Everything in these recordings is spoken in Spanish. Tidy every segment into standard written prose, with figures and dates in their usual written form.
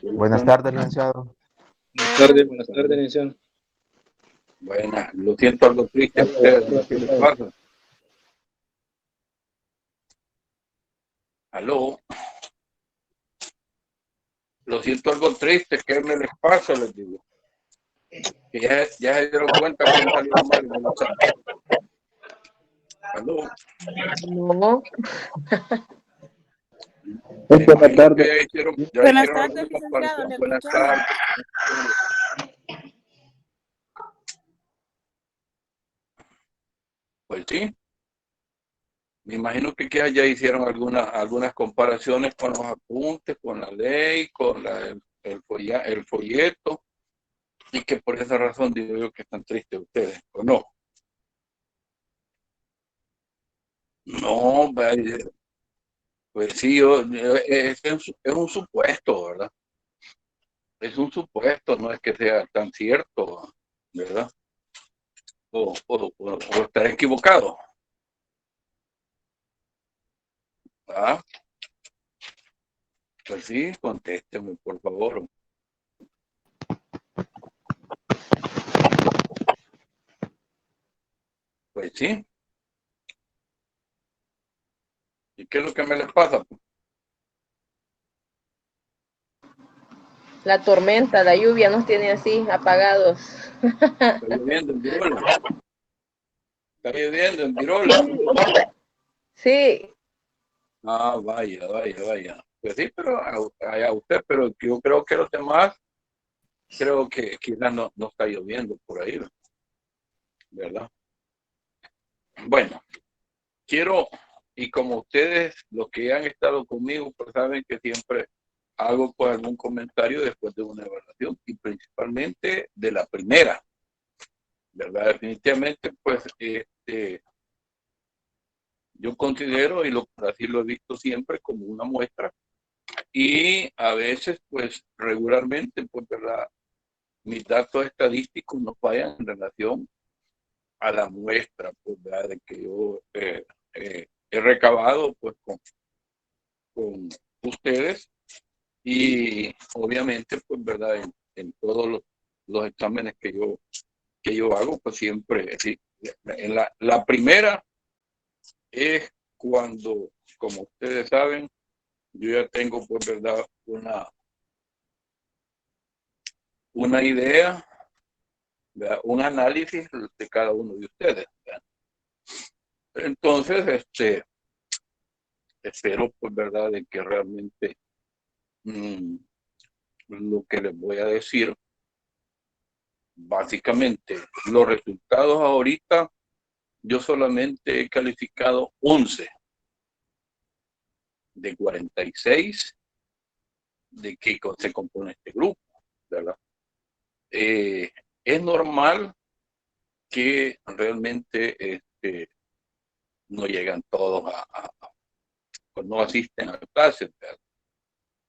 Buenas tardes, licenciado. Buenas tardes, licenciado. Buenas, lo siento algo triste a ustedes, ¿qué les pasa? Aló. Lo siento algo triste, ¿qué me les pasa? Les digo. Que ya se dieron cuenta que han salido mal en el examen. Aló. No. Buenas tardes. Ya hicieron Buenas alguna tardes, licenciado. comparación. ¿Le Buenas escuchamos? tardes. Pues sí. Me imagino que ya hicieron algunas comparaciones con los apuntes, con la ley, con el folleto, y que por esa razón digo yo que están tristes ustedes, ¿o no? No, pues sí, es un supuesto, ¿verdad? Es un supuesto, no es que sea tan cierto, ¿verdad? O estar equivocado. ¿Ah? Pues sí, contésteme, por favor. Pues sí. ¿Y qué es lo que me les pasa? La tormenta, la lluvia nos tiene así, apagados. Está lloviendo en Virola. Está lloviendo en Virola. Sí. Ah, vaya. Pues sí, pero a usted, pero yo creo que los demás, creo que quizás no está lloviendo por ahí, ¿verdad? Bueno, quiero, y como ustedes, los que han estado conmigo, pues saben que siempre hago pues algún comentario después de una evaluación, y principalmente de la primera, ¿verdad? Definitivamente, pues, yo considero, y así lo he visto siempre, como una muestra, y a veces, pues, regularmente, pues, ¿verdad? Mis datos estadísticos no fallan en relación a la muestra, pues, ¿verdad? De que yo he recabado, pues, con ustedes, y obviamente, pues, ¿verdad? En todos los exámenes que yo hago, pues siempre, sí. En la primera es cuando, como ustedes saben, yo ya tengo, pues, ¿verdad? Una idea, ¿verdad? Un análisis de cada uno de ustedes, ¿verdad? Entonces, espero, pues, ¿verdad? De que realmente lo que les voy a decir, básicamente, los resultados ahorita, yo solamente he calificado 11 de 46 de que se compone este grupo, ¿verdad? Es normal que realmente no llegan todos pues no asisten a clases, ¿verdad?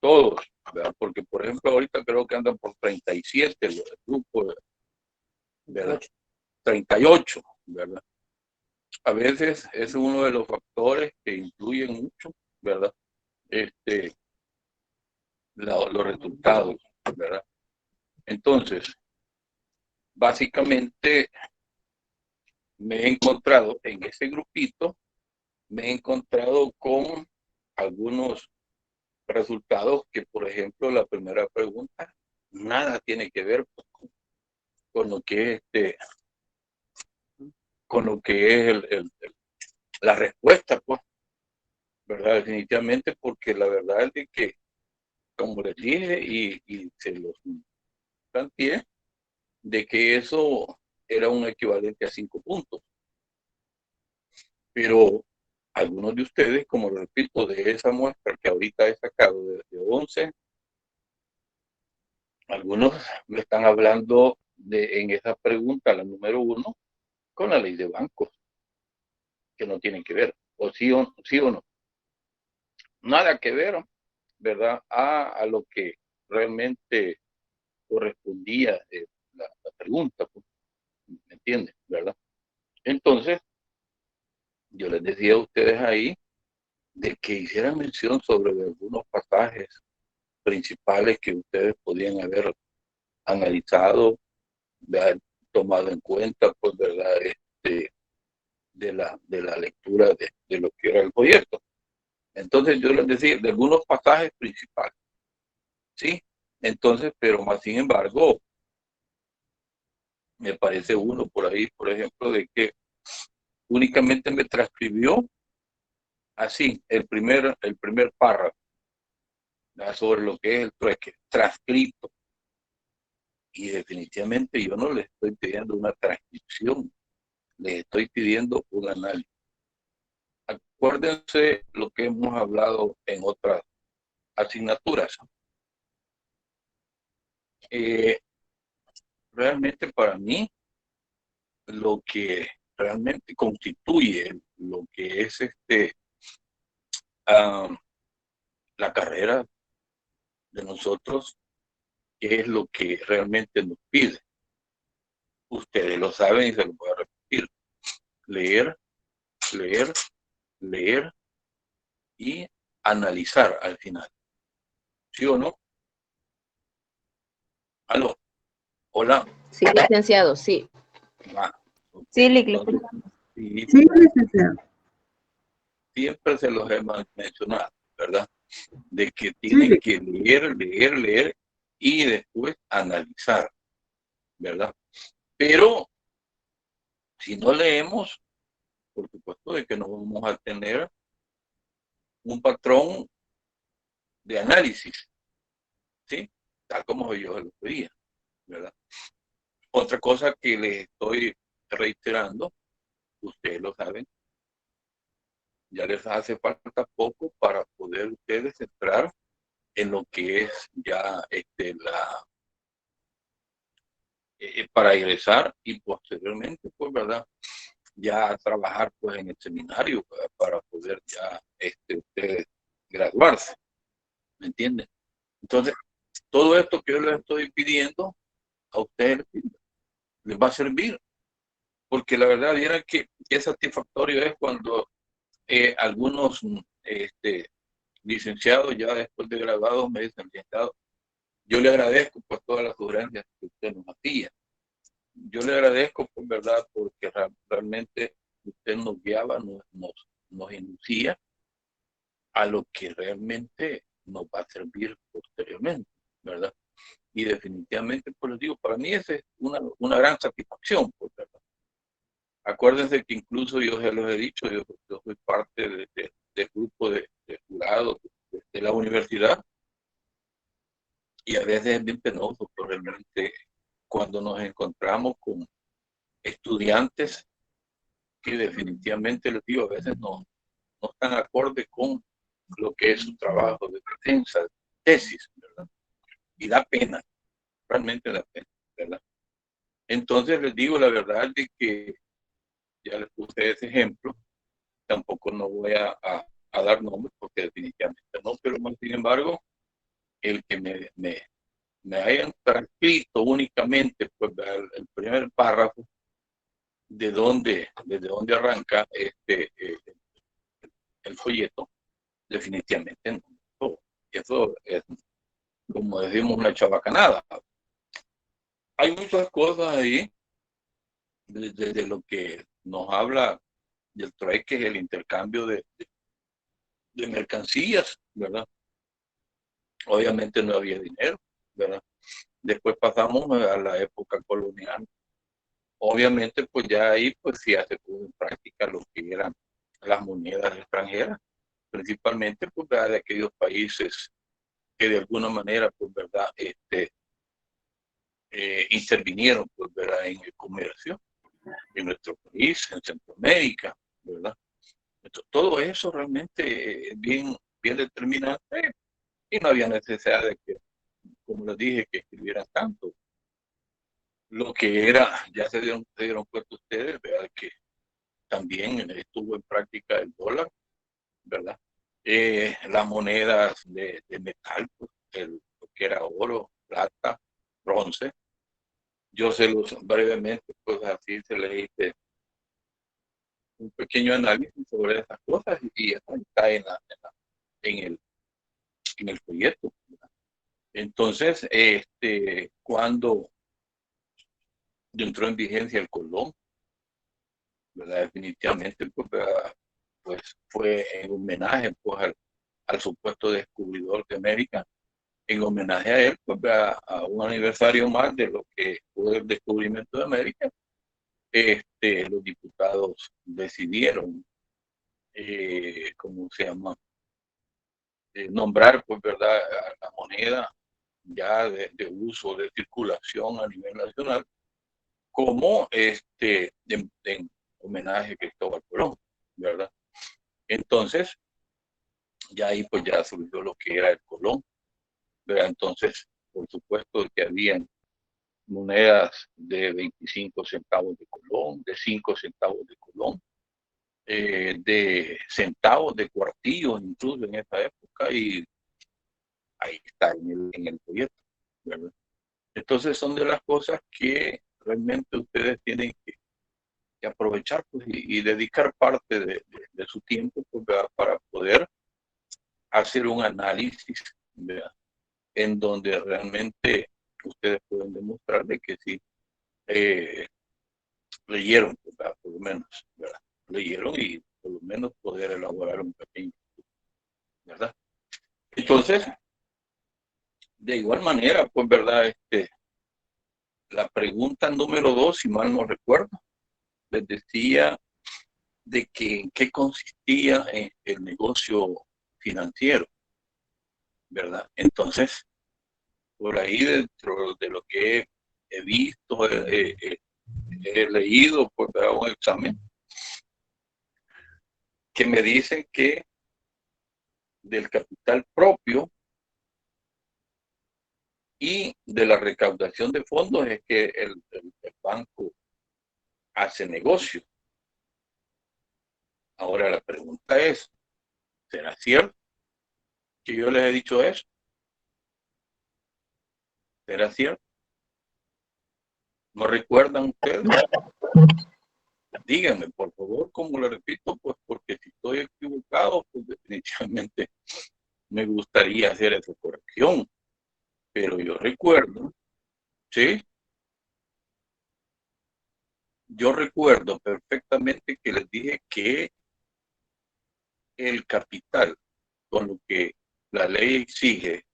Todos, ¿verdad? Porque por ejemplo ahorita creo que andan por 37 el grupo, ¿verdad? 38, ¿verdad? A veces es uno de los factores que influyen mucho, ¿verdad? Los resultados, ¿verdad? Entonces, básicamente me he encontrado en ese grupito, me he encontrado con algunos resultados que, por ejemplo, la primera pregunta nada tiene que ver con lo que es con lo que es la respuesta, pues, ¿verdad? Definitivamente, porque la verdad es de que, como les dije y se los planteé, de que eso era un equivalente a 5 puntos. Pero algunos de ustedes, como repito, de esa muestra que ahorita he sacado de 11, algunos me están hablando en esa pregunta, la número 1, con la ley de bancos, que no tienen que ver, o sí o no. Nada que ver, ¿verdad? A lo que realmente correspondía la pregunta, pues, ¿me entienden? ¿Verdad? Entonces, yo les decía a ustedes ahí de que hicieran mención sobre algunos pasajes principales que ustedes podían haber analizado, de haber tomado en cuenta, pues, ¿verdad? De la lectura de lo que era el proyecto. Entonces yo les decía de algunos pasajes principales, ¿sí? Entonces, pero más sin embargo, me parece uno por ahí, por ejemplo, de que únicamente me transcribió así el primer párrafo, ¿verdad? Sobre lo que es el trueque, transcrito. Y definitivamente yo no le estoy pidiendo una transcripción, le estoy pidiendo un análisis. Acuérdense lo que hemos hablado en otras asignaturas. Realmente para mí, lo que realmente constituye lo que es ah, la carrera de nosotros, que es lo que realmente nos pide. Ustedes lo saben y se lo voy a repetir. Leer, leer, leer y analizar al final. ¿Sí o no? ¿Aló? Hola. Sí, licenciado, sí. Ah, Sí, entonces, sí, Sí, licenciado. siempre se los he mencionado, ¿verdad? De que Sí, tienen que leer, leer, leer y después analizar, ¿verdad? Pero si no leemos, por supuesto de que no vamos a tener un patrón de análisis, ¿sí? Tal como yo lo pedía, ¿verdad? Otra cosa que les estoy reiterando, ustedes lo saben, ya les hace falta poco para poder ustedes entrar en lo que es ya para egresar y posteriormente, pues, ¿verdad? Ya trabajar pues en el seminario para poder ya ustedes graduarse, ¿me entienden? Entonces, todo esto que yo les estoy pidiendo a ustedes les va a servir, porque la verdad, vieran que qué satisfactorio es cuando algunos licenciados ya después de graduados me dicen, licenciado, yo le agradezco por todas las sugerencias que usted nos hacía. Yo le agradezco por verdad porque realmente usted nos guiaba, nos inducía a lo que realmente nos va a servir posteriormente, ¿verdad? Y definitivamente, pues les digo, para mí esa es una gran satisfacción, pues, ¿verdad? Acuérdense que incluso yo se los he dicho, yo soy parte del grupo de jurados de la universidad y a veces es bien penoso, pero realmente cuando nos encontramos con estudiantes que definitivamente les digo, a veces no están acorde con lo que es su trabajo de defensa, tesis, ¿verdad? Y da pena, realmente da pena, ¿verdad? Entonces les digo la verdad de que ya les puse ese ejemplo, tampoco no voy a dar nombres porque definitivamente no, pero sin embargo, el que me hayan transcrito únicamente pues, el primer párrafo desde dónde arranca el folleto, definitivamente no. Eso es, como decimos, una chabacanada. Hay muchas cosas ahí, desde lo que nos habla del trueque, el intercambio de mercancías, ¿verdad? Obviamente no había dinero, ¿verdad? Después pasamos a la época colonial. Obviamente, pues ya ahí pues sí se puso en práctica lo que eran las monedas extranjeras, principalmente pues de aquellos países que de alguna manera, pues verdad, intervinieron, pues verdad, en el comercio en nuestro país, en Centroamérica, ¿verdad? Entonces, todo eso realmente es bien determinante y no había necesidad de que, como les dije, que escribieran tanto. Lo que era, ya se dieron cuenta ustedes, ¿verdad? Que también estuvo en práctica el dólar, ¿verdad? Las monedas de metal, pues, lo que era oro, plata, bronce. Yo se los brevemente, pues así se les hice un pequeño análisis sobre esas cosas y eso está en el folleto, ¿verdad? Entonces, cuando entró en vigencia el Colón, ¿verdad? Definitivamente, pues, ¿verdad? Pues fue en homenaje pues, al supuesto descubridor de América, en homenaje a él, pues, a un aniversario más de lo que fue el descubrimiento de América, los diputados decidieron, ¿cómo se llama? Nombrar, pues, ¿verdad?, a la moneda ya de uso, de circulación a nivel nacional, como en homenaje a Cristóbal Colón, ¿verdad? Entonces, ya ahí pues ya surgió lo que era el Colón, ¿verdad? Entonces, por supuesto que habían monedas de 25 centavos de Colón, de 5 centavos de Colón, de centavos de cuartillos incluso en esa época, y ahí está en el proyecto, ¿verdad? Entonces son de las cosas que realmente ustedes tienen que aprovechar pues, y dedicar parte de su tiempo pues, para poder hacer un análisis, ¿verdad?, en donde realmente ustedes pueden demostrar de que sí eh, leyeron, ¿verdad?, por lo menos, ¿verdad? Leyeron y por lo menos poder elaborar un pequeño, ¿verdad? Entonces, de igual manera, pues, ¿verdad? La pregunta número 2, si mal no recuerdo, les decía de que en qué consistía el negocio financiero, ¿verdad? Entonces, por ahí dentro de lo que he visto, he leído por un examen que me dicen que del capital propio y de la recaudación de fondos es que el banco hace negocio. Ahora la pregunta es, ¿será cierto que yo les he dicho eso? ¿Será cierto? ¿No recuerdan ustedes? Díganme, por favor, como le repito, pues porque si estoy equivocado, pues definitivamente me gustaría hacer esa corrección. Pero yo recuerdo, ¿sí? Yo recuerdo perfectamente que les dije que el capital con lo que la ley exige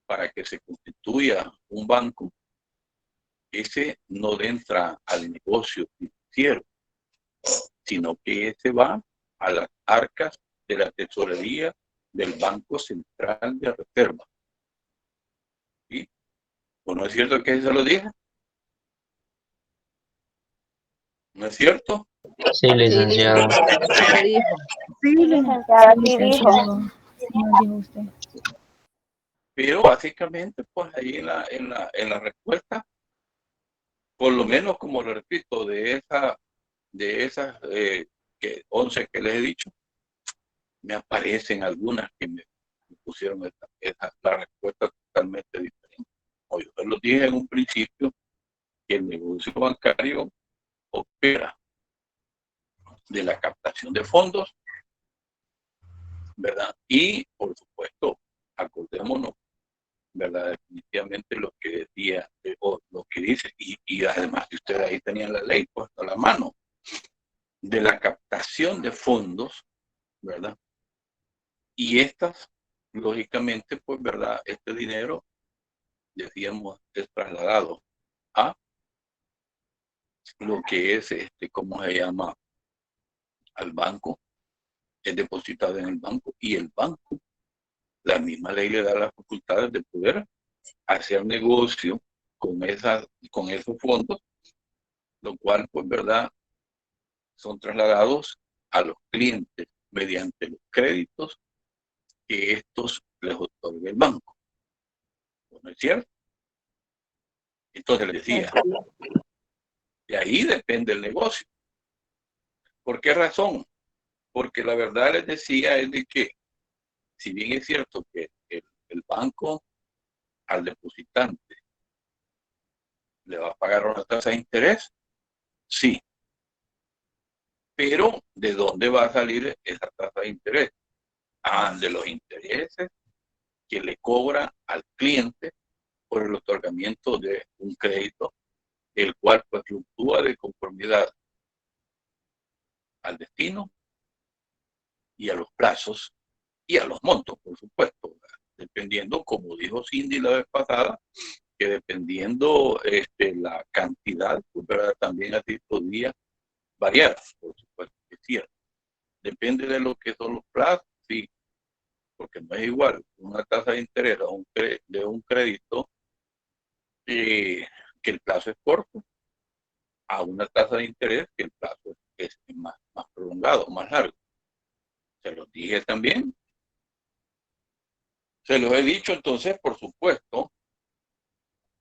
para que se constituya un banco, ese no entra al negocio financiero, sino que ese va a las arcas de la tesorería del Banco Central de Reserva. ¿Sí? ¿O no es cierto que eso lo dije? ¿No es cierto? Sí, licenciado. ¿Qué dijo? Sí, Licenciada, sí, sí dijo. licenciado. Nos dijo usted. Pero básicamente, pues ahí en la respuesta, por lo menos como lo repito, de esas 11 que les he dicho, me aparecen algunas que me pusieron la respuesta totalmente diferente. O yo lo dije en un principio, que el negocio bancario opera de la captación de fondos, ¿verdad? Y, por supuesto, acordémonos, ¿verdad? Definitivamente lo que decía, o lo que dice, y además que ustedes ahí tenían la ley puesta a la mano, de la captación de fondos, ¿verdad? Y estas, lógicamente, pues, ¿verdad? Este dinero, decíamos, es trasladado a lo que es, ¿cómo se llama? Al banco, es depositado en el banco, y el banco, la misma ley le da las facultades de poder hacer negocio con esos fondos, lo cual, pues, ¿verdad? Son trasladados a los clientes mediante los créditos que estos les otorga el banco. ¿No es cierto? Entonces les decía, de ahí depende el negocio. ¿Por qué razón? Porque la verdad les decía es de que, si bien es cierto que el banco al depositante le va a pagar una tasa de interés, sí, pero ¿de dónde va a salir esa tasa de interés? Ah, de los intereses que le cobra al cliente por el otorgamiento de un crédito, el cual pues fluctúa de conformidad al destino y a los plazos y a los montos, por supuesto, ¿verdad? Dependiendo, como dijo Cindy la vez pasada, que dependiendo la cantidad, pues, ¿verdad? También así podría variar, por supuesto, es cierto. Depende de lo que son los plazos, sí, porque no es igual una tasa de interés de un crédito que el plazo es corto a una tasa de interés que el plazo es más prolongado, más largo. Se los dije también. Se los he dicho, entonces, por supuesto,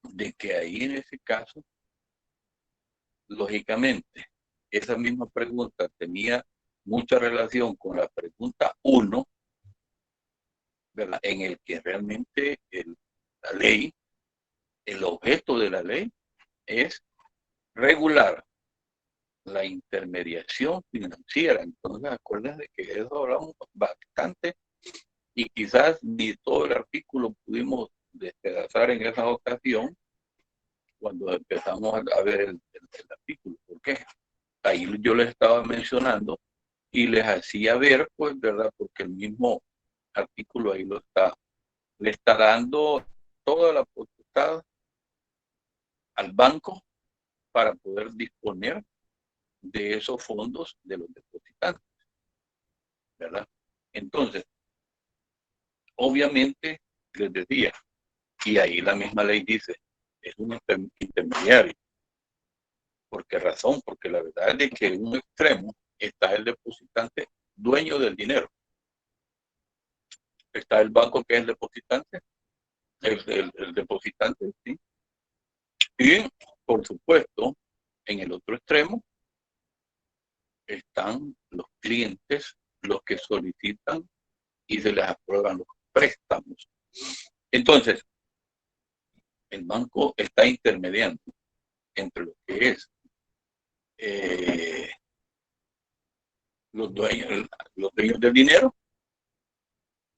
de que ahí en ese caso, lógicamente, esa misma pregunta tenía mucha relación con la pregunta 1, ¿verdad? En el que realmente la ley, el objeto de la ley es regular la intermediación financiera. Entonces, acuérdense que de eso hablamos bastante y quizás ni todo el artículo pudimos despedazar en esa ocasión cuando empezamos a ver el artículo. ¿Por qué? Ahí yo les estaba mencionando y les hacía ver, pues, ¿verdad? Porque el mismo artículo ahí le está dando toda la potestad al banco para poder disponer de esos fondos de los depositantes, ¿verdad? Entonces, obviamente, les decía, y ahí la misma ley dice, es un intermediario. ¿Por qué razón? Porque la verdad es de que en un extremo está el depositante dueño del dinero. Está el banco que es el depositante, el depositante, ¿sí? Y, por supuesto, en el otro extremo están los clientes, los que solicitan y se les aprueban los préstamos. Entonces, el banco está intermediando entre lo que es los dueños del dinero,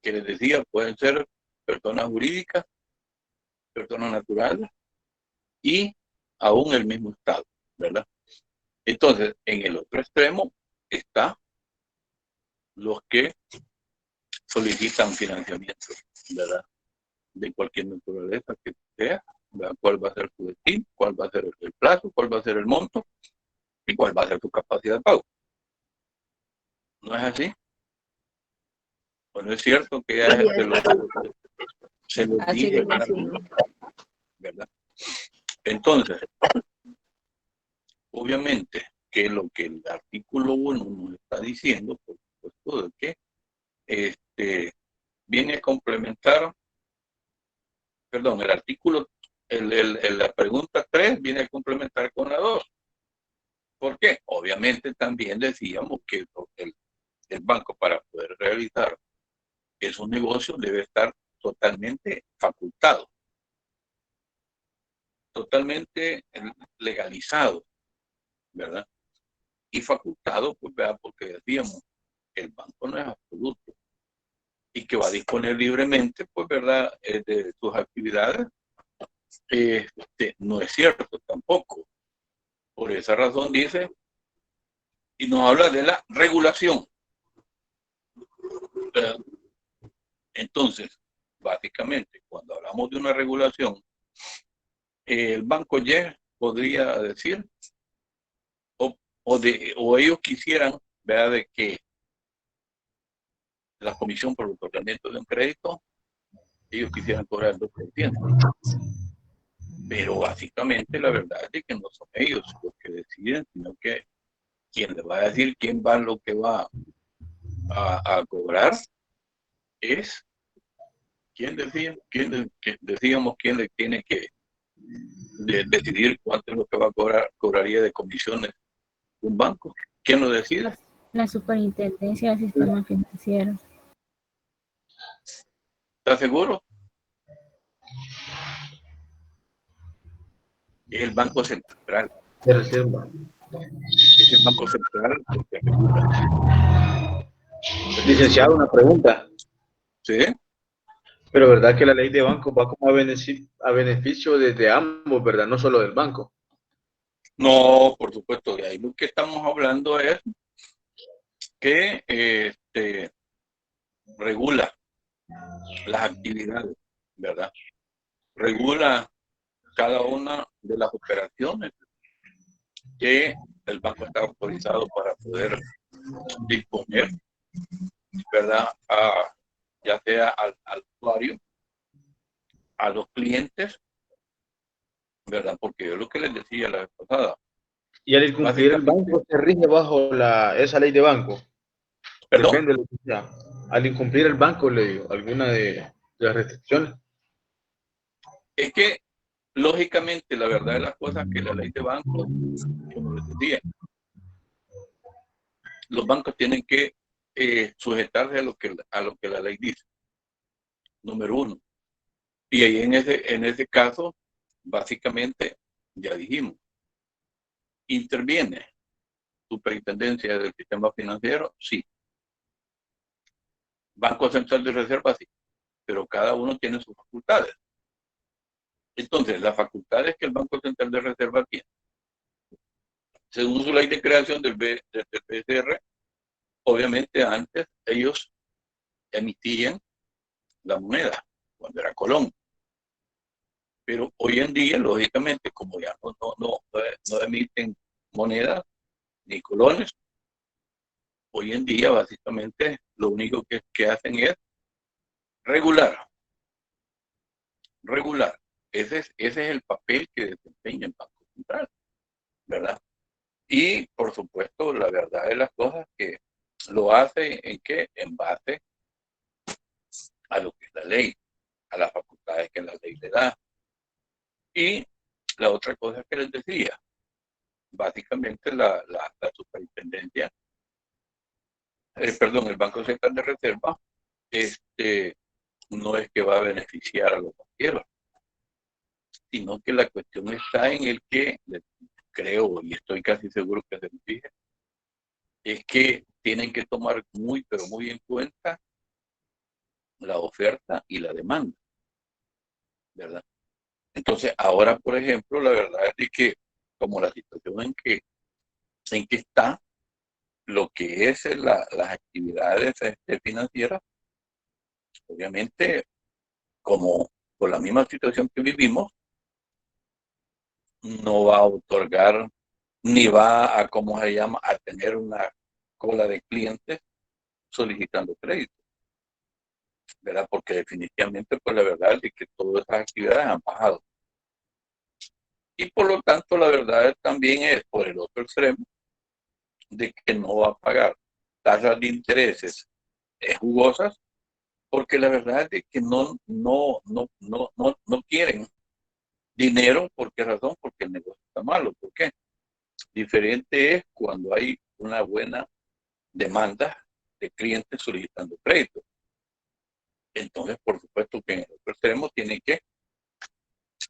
que les decía, pueden ser personas jurídicas, personas naturales y aún el mismo Estado, ¿verdad? Entonces, en el otro extremo está los que solicitan financiamiento, ¿verdad? De cualquier naturaleza que sea, ¿verdad? ¿Cuál va a ser su destino? ¿Cuál va a ser el plazo? ¿Cuál va a ser el monto? ¿Y cuál va a ser su capacidad de pago? ¿No es así? Pues no es cierto que ya se lo Así dije, mismo, sí. ¿verdad? Entonces, obviamente que lo que el artículo 1 nos está diciendo, por supuesto, de que viene a complementar, perdón, el artículo, la pregunta 3 viene a complementar con la 2. ¿Por qué? Obviamente también decíamos que el banco, para poder realizar esos negocios, debe estar totalmente facultado, totalmente legalizado, ¿verdad? Y facultado, pues, ¿verdad? Porque decíamos, el banco no es absoluto y que va a disponer libremente, pues, ¿verdad? De sus actividades, no es cierto tampoco. Por esa razón dice, y nos habla de la regulación. Entonces, básicamente, cuando hablamos de una regulación, el banco ya podría decir, o ellos quisieran, ¿verdad?, de que la comisión por el otorgamiento de un crédito, ellos quisieran cobrar el 2%. Pero básicamente la verdad es que no son ellos los que deciden, sino que quien le va a decir quién va lo que va a cobrar es quién decía, decíamos quién le tiene que decidir cuánto es lo que va a cobraría de comisiones un banco. ¿Quién lo decide? La Superintendencia del Sistema Financiero. ¿Está seguro? Es el Banco Central. Es el Banco Central el que regula. Licenciado, una pregunta. ¿Sí? Pero verdad que la ley de banco va como a beneficio de ambos, ¿verdad? No solo del banco. No, por supuesto, de ahí lo que estamos hablando es que regula las actividades, ¿verdad? Regula cada una de las operaciones que el banco está autorizado para poder disponer, ¿verdad? Ya sea al usuario, a los clientes, ¿verdad? Porque yo lo que les decía la vez pasada, Y al incumplir el básicamente, banco se rige bajo esa ley de banco. perdón, Depende de lo que sea. Al incumplir el banco, le digo, alguna de las restricciones. es que lógicamente la verdad de las cosas que la ley de bancos, como les decía, los bancos tienen que sujetarse a lo que la ley dice, número uno. Y ahí en ese caso, básicamente, ya dijimos, interviene superintendencia del sistema financiero, sí. Banco Central de Reserva, sí. Pero cada uno tiene sus facultades. Entonces, las facultades que el Banco Central de Reserva tiene, según su ley de creación del BCR, obviamente antes ellos emitían la moneda, cuando era Colón. Pero hoy en día, lógicamente, como ya no emiten monedas ni colones, hoy en día básicamente lo único que hacen es regular. Ese es el papel que desempeña el Banco Central, ¿verdad? Y por supuesto, la verdad de las cosas que lo hace en base a lo que es la ley, a las facultades que la ley le da. Y la otra cosa que les decía, básicamente la superintendencia, perdón, el Banco Central de Reserva, no es que va a beneficiar a los banqueros, sino que la cuestión está en el que, creo y estoy casi seguro que se lo dije, es que tienen que tomar muy, pero muy en cuenta la oferta y la demanda, ¿verdad? Entonces, ahora, por ejemplo, la verdad es que como la situación en que está lo que es las actividades financieras, obviamente, como por la misma situación que vivimos, no va a otorgar ni va a, ¿cómo se llama?, a tener una cola de clientes solicitando crédito, ¿verdad? Porque definitivamente, pues la verdad es que todas esas actividades han bajado. Y por lo tanto, la verdad también es por el otro extremo de que no va a pagar tasas de intereses jugosas, porque la verdad es que no quieren dinero. ¿Por qué razón? Porque el negocio está malo. ¿Por qué? Diferente es cuando hay una buena demanda de clientes solicitando crédito. Entonces, por supuesto que en el otro extremo tiene que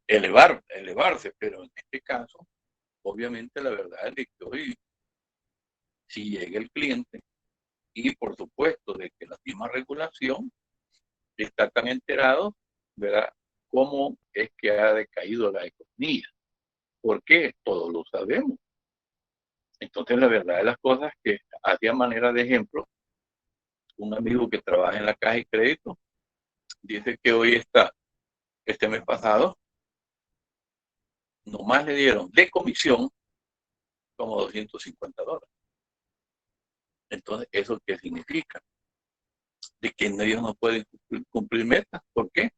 elevarse, pero en este caso, obviamente la verdad es que hoy, si llega el cliente y por supuesto de que la misma regulación está tan enterado, ¿verdad? Cómo es que ha decaído la economía. ¿Por qué? Todos lo sabemos. Entonces, la verdad de las cosas que hacía manera de ejemplo, un amigo que trabaja en la caja de crédito dice que hoy está, este mes pasado, nomás le dieron de comisión como $250. Entonces, ¿eso qué significa? De que ellos no pueden cumplir metas. ¿Por qué?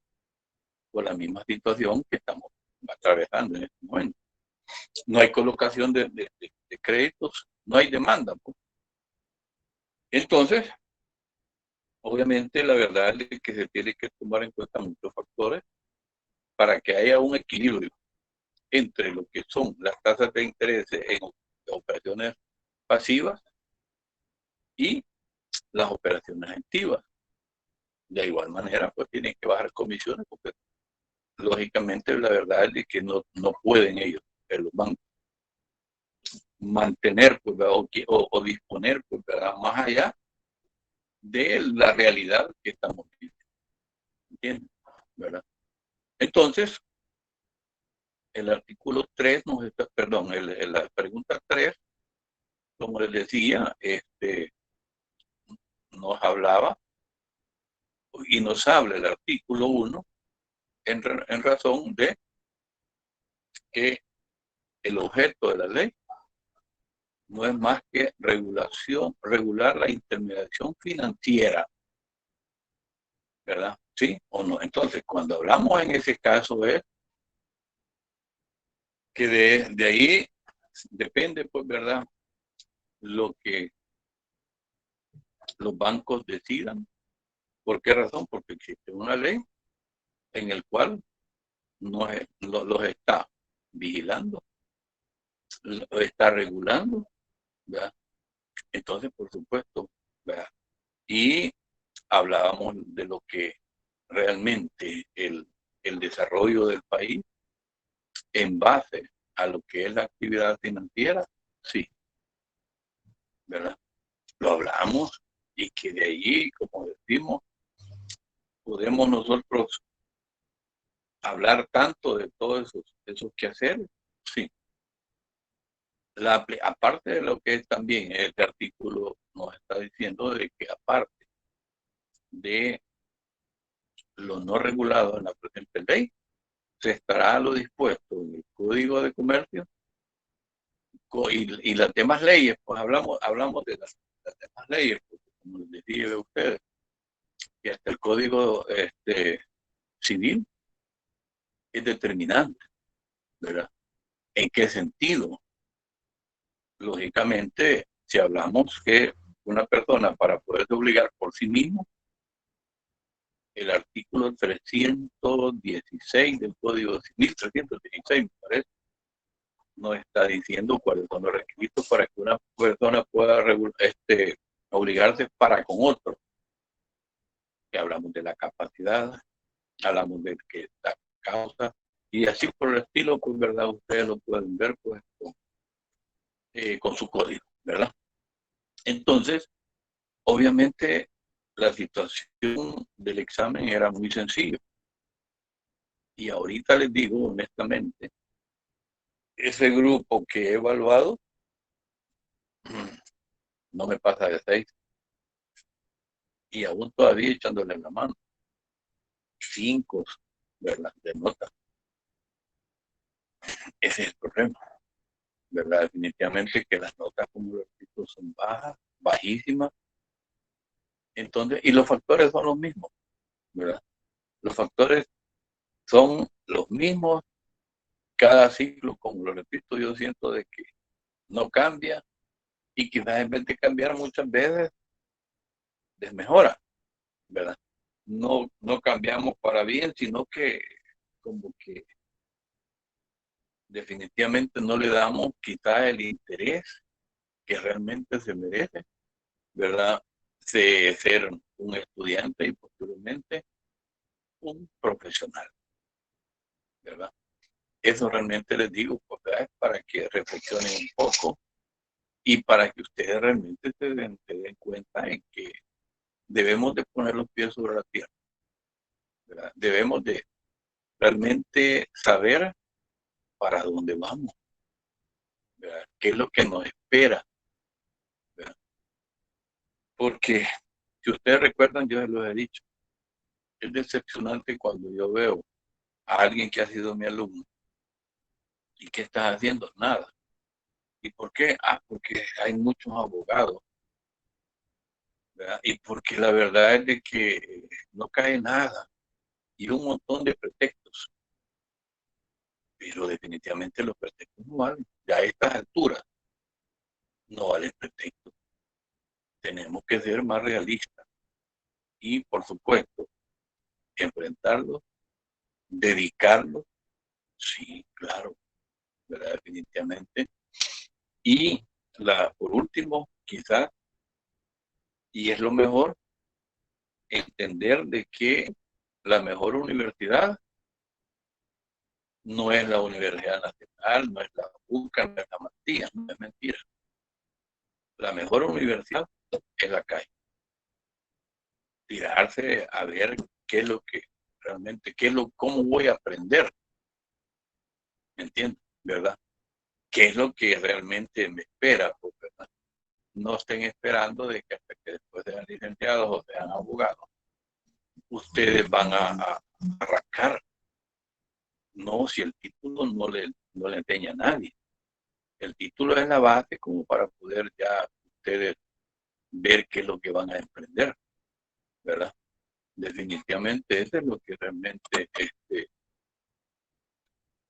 Por la misma situación que estamos atravesando en este momento. No hay colocación de créditos, no hay demanda, pues. Entonces, obviamente, la verdad es que se tiene que tomar en cuenta muchos factores para que haya un equilibrio entre lo que son las tasas de interés en operaciones pasivas y las operaciones activas. De igual manera, pues tienen que bajar comisiones porque lógicamente la verdad es que no pueden ellos, los bancos, mantener pues, o disponer pues, más allá de la realidad que estamos viviendo. ¿Entiendes? ¿verdad? Entonces, el artículo 3 nos está, perdón, la pregunta 3, como les decía, nos hablaba y nos habla el artículo 1 en razón de que el objeto de la ley no es más que regular la intermediación financiera, ¿verdad? ¿Sí o no? Entonces, cuando hablamos en ese caso es que de ahí depende, pues, ¿verdad? Lo que los bancos decidan. ¿Por qué razón? Porque existe una ley en el cual los está vigilando, los está regulando, ¿verdad? Entonces, por supuesto, ¿verdad? Y hablábamos de lo que realmente el desarrollo del país en base a lo que es la actividad financiera, sí, ¿verdad? Lo hablamos y que de allí, como decimos, podemos nosotros hablar tanto de todos esos quehaceres, sí. Aparte de lo que es también este artículo nos está diciendo de que aparte de lo no regulado en la presente ley, se estará a lo dispuesto en el Código de Comercio y las demás leyes, pues hablamos de las demás leyes, porque como les decía a ustedes, que hasta el Código Civil es determinante, ¿verdad? ¿En qué sentido? Lógicamente, si hablamos que una persona para poderse obligar por sí mismo, el artículo 316 del Código Civil, 316 me parece, nos está diciendo cuáles son los requisitos para que una persona pueda obligarse para con otro. Que hablamos de la capacidad, hablamos de que la causa, y así por el estilo, pues, ¿verdad? Ustedes lo pueden ver, pues, con su código, ¿verdad? Entonces, obviamente, la situación del examen era muy sencillo. Y ahorita les digo honestamente, ese grupo que he evaluado no me pasa de 6. Y aún todavía echándole la mano. 5, ¿verdad? De nota. Ese es el problema, ¿verdad? Definitivamente que las notas como los títulos son bajas, bajísimas. Entonces, y los factores son los mismos, ¿verdad? Los factores son los mismos cada ciclo, como lo repito, yo siento de que no cambia y quizás en vez de cambiar muchas veces desmejora, ¿verdad? No cambiamos para bien, sino que como que definitivamente no le damos quizás el interés que realmente se merece, ¿verdad? De ser un estudiante y posteriormente un profesional, ¿verdad? Eso realmente les digo, pues, ¿verdad? Para que reflexionen un poco y para que ustedes realmente se den cuenta en que debemos de poner los pies sobre la tierra, ¿verdad? Debemos de realmente saber para dónde vamos, ¿verdad? ¿Qué es lo que nos espera? ¿Verdad? Porque si ustedes recuerdan, yo les lo he dicho, es decepcionante cuando yo veo a alguien que ha sido mi alumno y que está haciendo nada. ¿Y por qué? Porque hay muchos abogados, ¿verdad? Y porque la verdad es de que no cae nada y un montón de pretextos. Pero definitivamente los pretextos no valen. Ya a estas alturas no vale el pretexto. Tenemos que ser más realistas y, por supuesto, enfrentarlos, dedicarlos, sí, claro, ¿verdad? Definitivamente. Y por último, quizás, y es lo mejor, entender de que la mejor universidad no es la Universidad Nacional, no es la UCA, no es la Matías, no es mentira. La mejor universidad es la calle. Tirarse a ver qué es lo que realmente cómo voy a aprender, ¿me entiendes? ¿Verdad? ¿Qué es lo que realmente me espera? Pues, ¿verdad? No estén esperando de que hasta que después sean licenciados o sean abogados, ustedes van a arrancar. No, si el título no le enseña a nadie. El título es la base como para poder ya ustedes ver qué es lo que van a emprender, ¿verdad? Definitivamente eso es lo que realmente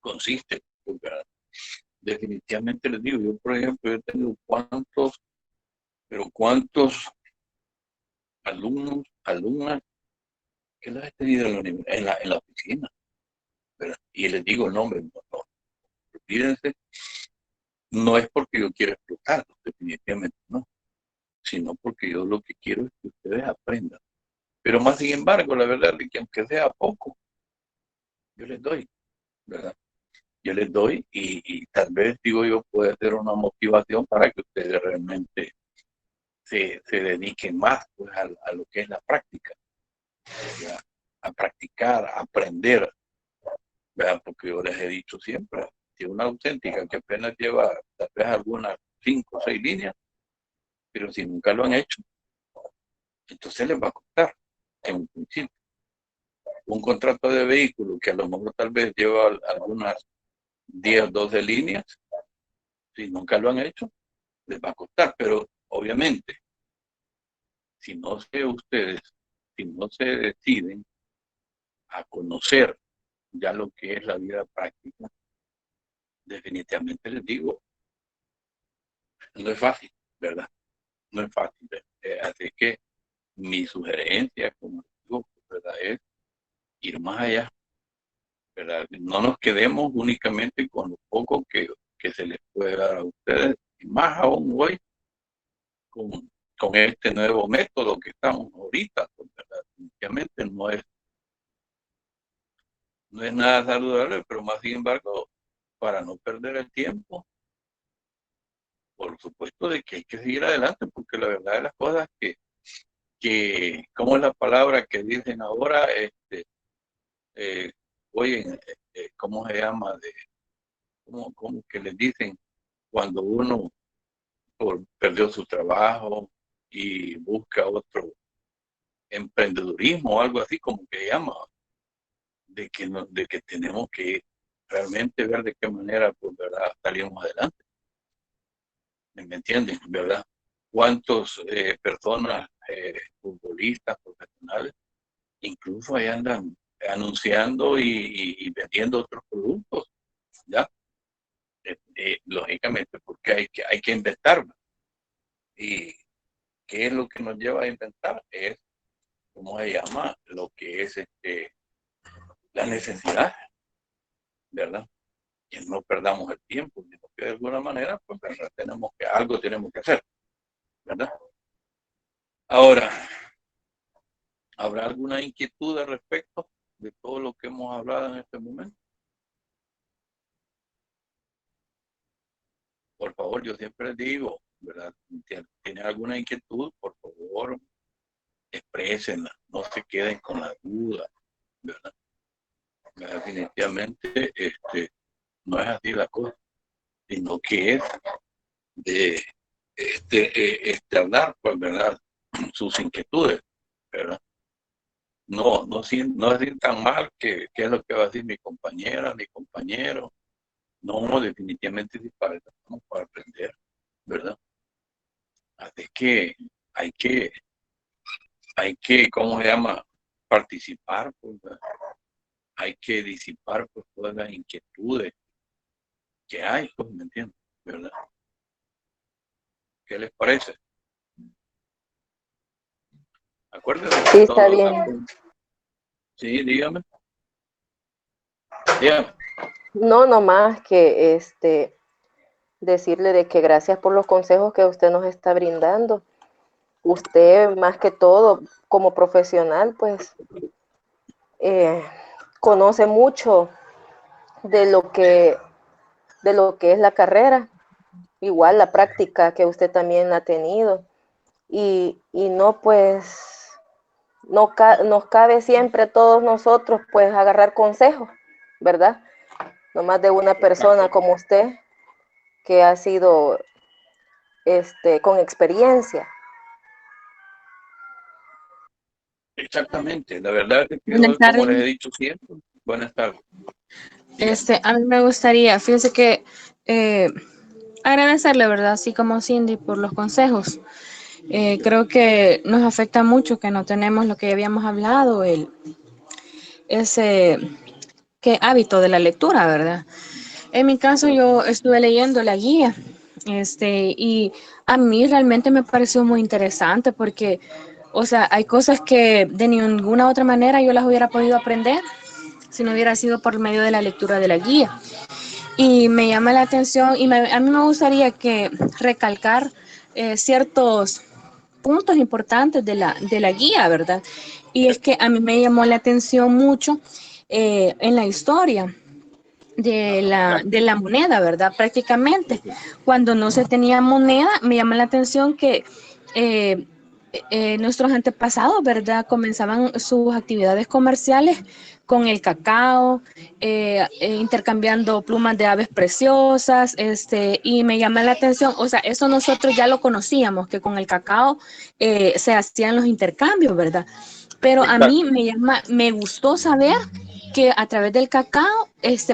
consiste, ¿verdad? Definitivamente les digo, yo por ejemplo, yo tengo cuántos alumnos, alumnas que los he tenido en la oficina, ¿verdad? Y les digo el nombre, no, olvídense, no es porque yo quiera explotarlos, definitivamente no, sino porque yo lo que quiero es que ustedes aprendan. Pero más sin embargo, la verdad es que aunque sea poco, yo les doy, ¿verdad? Yo les doy y tal vez, digo yo, puede ser una motivación para que ustedes realmente se dediquen más pues, a lo que es la práctica, ¿verdad? A practicar, a aprender, ¿verdad? Porque yo les he dicho siempre, si una auténtica que apenas lleva tal vez algunas 5 o 6 líneas, pero si nunca lo han hecho, entonces les va a costar en un principio. Un contrato de vehículo que a lo mejor tal vez lleva algunas 10 o 12 líneas, si nunca lo han hecho, les va a costar, pero obviamente, si no se deciden a conocer ya lo que es la vida práctica, definitivamente les digo, no es fácil, ¿verdad? No es fácil. Así que mi sugerencia, como digo, ¿verdad? Es ir más allá, ¿verdad? No nos quedemos únicamente con lo poco que se les puede dar a ustedes, y más aún hoy con este nuevo método que estamos ahorita, pues, ¿verdad? Definitivamente no es nada saludable, pero más sin embargo, para no perder el tiempo, por supuesto de que hay que seguir adelante, porque la verdad de las cosas ¿cómo es la palabra que dicen ahora? Eh, oye, ¿cómo se llama? ¿Cómo que les dicen cuando uno perdió su trabajo y busca otro emprendedurismo o algo así, como que se llama, de que tenemos que realmente ver de qué manera, pues, ¿verdad? Salimos adelante. ¿Me entienden? ¿Verdad? ¿Cuántas personas, futbolistas, profesionales, incluso ahí andan anunciando y vendiendo otros productos? ¿Ya? Lógicamente, porque hay que inventar. ¿Y qué es lo que nos lleva a inventar? Es, ¿cómo se llama? Lo que es la necesidad, ¿verdad? Que no perdamos el tiempo, sino que de alguna manera, pues, ¿verdad? Algo tenemos que hacer, ¿verdad? Ahora, ¿habrá alguna inquietud al respecto de todo lo que hemos hablado en este momento? Por favor, yo siempre les digo, ¿verdad? ¿Tienen alguna inquietud? Por favor, exprésenla, no se queden con la duda, ¿verdad? Definitivamente, no es así la cosa, sino que es de hablar, pues, ¿verdad? Sus inquietudes, ¿verdad? No sientan mal que es lo que va a decir mi compañera, mi compañero. No, definitivamente sí, para eso estamos, para aprender, ¿verdad? Así que hay que, ¿cómo se llama? Participar, pues, ¿verdad? Hay que disipar, pues, todas las inquietudes que hay, pues, ¿me entiendes? ¿Verdad? ¿Qué les parece? Acuérdense Sí, que está todos bien. Sí, dígame. Dígame. No, no más que decirle de que gracias por los consejos que usted nos está brindando. Usted, más que todo, como profesional, pues conoce mucho de de lo que es la carrera, igual la práctica que usted también ha tenido. Y no, pues, nos cabe siempre a todos nosotros pues agarrar consejos, ¿verdad? No más de una persona como usted que ha sido con experiencia. Exactamente, la verdad es que Buenas yo, como les he tardes. dicho siempre, buenas tardes. Dígame. A mí me gustaría, fíjese que agradecerle, ¿verdad? Así como Cindy, por los consejos. Creo que nos afecta mucho que no tenemos lo que ya habíamos hablado, ese que hábito de la lectura, ¿verdad? En mi caso, yo estuve leyendo la guía, y a mí realmente me pareció muy interesante porque, o sea, hay cosas que de ninguna otra manera yo las hubiera podido aprender si no hubiera sido por medio de la lectura de la guía. Y me llama la atención y a mí me gustaría que recalcar ciertos puntos importantes de la guía, ¿verdad? Y es que a mí me llamó la atención mucho en la historia de la moneda, ¿verdad? Prácticamente, cuando no se tenía moneda, me llama la atención que eh, nuestros antepasados, ¿verdad? Comenzaban sus actividades comerciales con el cacao, intercambiando plumas de aves preciosas, y me llama la atención, o sea, eso nosotros ya lo conocíamos, que con el cacao se hacían los intercambios, ¿verdad? Pero a mí me gustó saber que a través del cacao,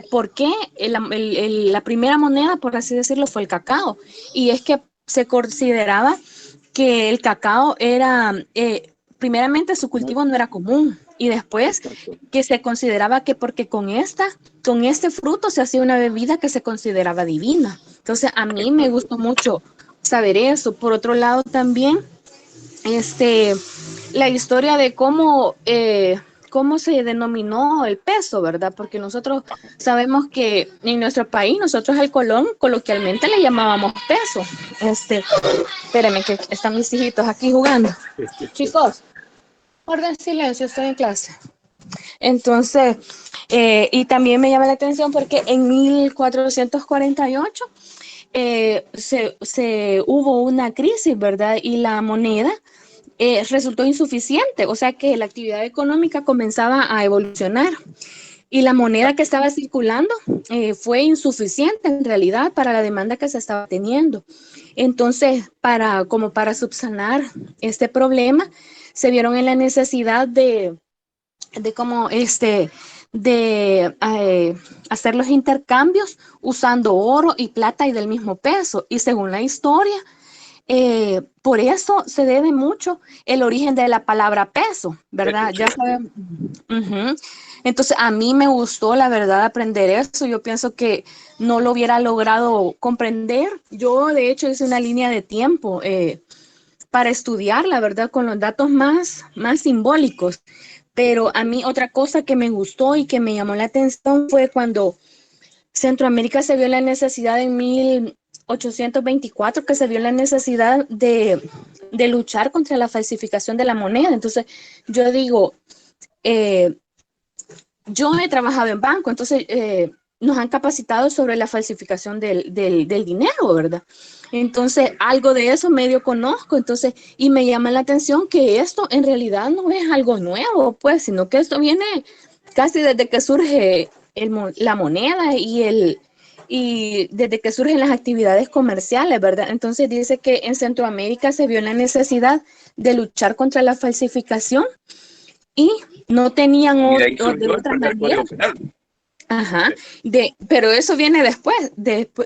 ¿por qué la primera moneda, por así decirlo, fue el cacao? Y es que se consideraba que el cacao era, primeramente su cultivo no era común y después que se consideraba que porque con este fruto se hacía una bebida que se consideraba divina. Entonces a mí me gustó mucho saber eso. Por otro lado también, la historia de cómo se denominó el peso, ¿verdad? Porque nosotros sabemos que en nuestro país, nosotros al colón coloquialmente le llamábamos peso. Espérenme que están mis hijitos aquí jugando. Chicos, orden silencio, estoy en clase. Entonces, y también me llama la atención porque en 1448 hubo una crisis, ¿verdad? Y la moneda resultó insuficiente, o sea que la actividad económica comenzaba a evolucionar y la moneda que estaba circulando fue insuficiente en realidad para la demanda que se estaba teniendo. Entonces, como para subsanar este problema, se vieron en la necesidad de hacer los intercambios usando oro y plata y del mismo peso. Y según la historia, por eso se debe mucho el origen de la palabra peso, ¿verdad? Ya sabemos. Uh-huh. Entonces, a mí me gustó, la verdad, aprender eso. Yo pienso que no lo hubiera logrado comprender. Yo, de hecho, hice una línea de tiempo para estudiar, la verdad, con los datos más simbólicos. Pero a mí otra cosa que me gustó y que me llamó la atención fue cuando Centroamérica se vio la necesidad en 1824, que se vio la necesidad de luchar contra la falsificación de la moneda. Entonces, yo digo, yo he trabajado en banco, entonces nos han capacitado sobre la falsificación del dinero, ¿verdad? Entonces, algo de eso medio conozco, entonces, y me llama la atención que esto en realidad no es algo nuevo, pues, sino que esto viene casi desde que surge la moneda y desde que surgen las actividades comerciales, ¿verdad? Entonces dice que en Centroamérica se vio la necesidad de luchar contra la falsificación y no tenían de otra manera. Ajá, pero eso viene después,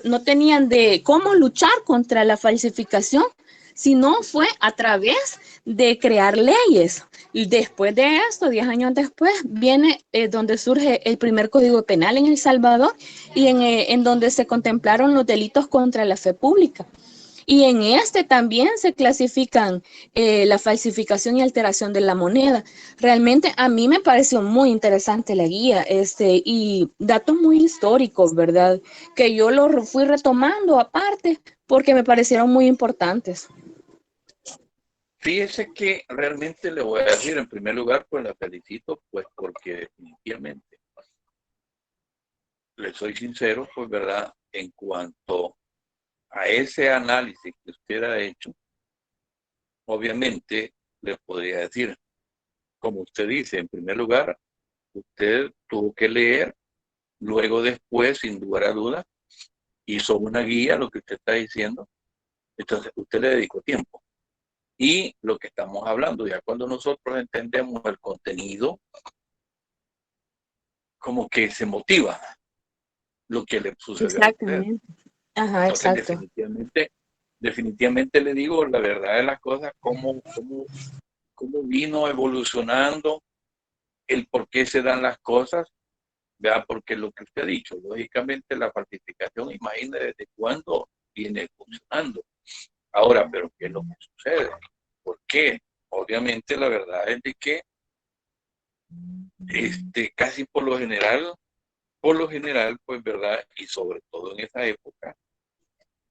no tenían de cómo luchar contra la falsificación, sino fue a través de crear leyes. Y después de esto, 10 años después, viene donde surge el primer Código Penal en El Salvador y en donde se contemplaron los delitos contra la fe pública. Y en también se clasifican la falsificación y alteración de la moneda. Realmente a mí me pareció muy interesante la guía, y datos muy históricos, ¿verdad? Que yo los fui retomando aparte porque me parecieron muy importantes. Fíjese que realmente le voy a decir, en primer lugar, pues la felicito, pues porque definitivamente, le soy sincero, pues verdad, en cuanto a ese análisis que usted ha hecho, obviamente le podría decir, como usted dice, en primer lugar, usted tuvo que leer, luego después, sin lugar a dudas, hizo una guía, lo que usted está diciendo, entonces usted le dedicó tiempo. Y lo que estamos hablando, ya cuando nosotros entendemos el contenido, como que se motiva lo que le sucedió a usted. Exactamente. Ajá, Entonces, exacto. definitivamente le digo la verdad de las cosas, cómo vino evolucionando, el por qué se dan las cosas, ¿verdad? Porque lo que usted ha dicho, lógicamente la falsificación, imagine desde cuándo viene funcionando. Ahora, pero ¿qué es lo que sucede? ¿Por qué? Obviamente la verdad es de que casi por lo general, pues verdad, y sobre todo en esa época,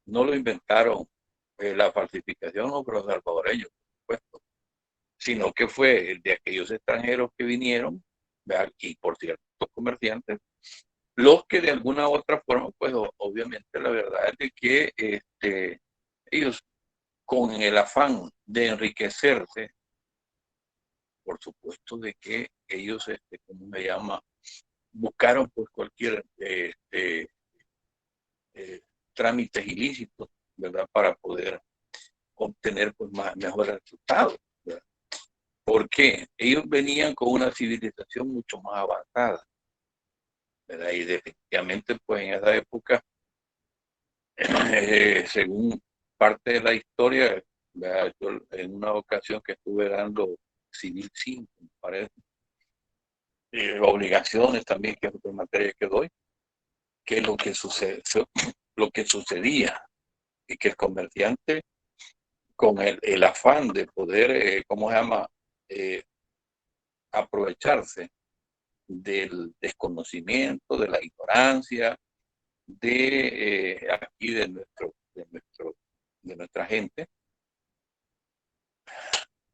no lo inventaron la falsificación o los salvadoreños, por supuesto, sino que fue de aquellos extranjeros que vinieron, ¿verdad? Y por cierto, comerciantes, los que de alguna u otra forma, pues obviamente la verdad es de que ellos con el afán de enriquecerse, por supuesto de que ellos, ¿cómo se llama? Buscaron pues cualquier trámites ilícitos, ¿verdad? Para poder obtener pues mejores resultados, ¿verdad? Porque ellos venían con una civilización mucho más avanzada, ¿verdad? Y definitivamente pues en esa época, según parte de la historia, ¿verdad? Yo en una ocasión que estuve dando Civil 5, me parece, obligaciones también, que es otra materia que doy, que lo que sucedía y que el comerciante con el afán de poder, ¿cómo se llama? Aprovecharse del desconocimiento, de la ignorancia, aquí de nuestra gente,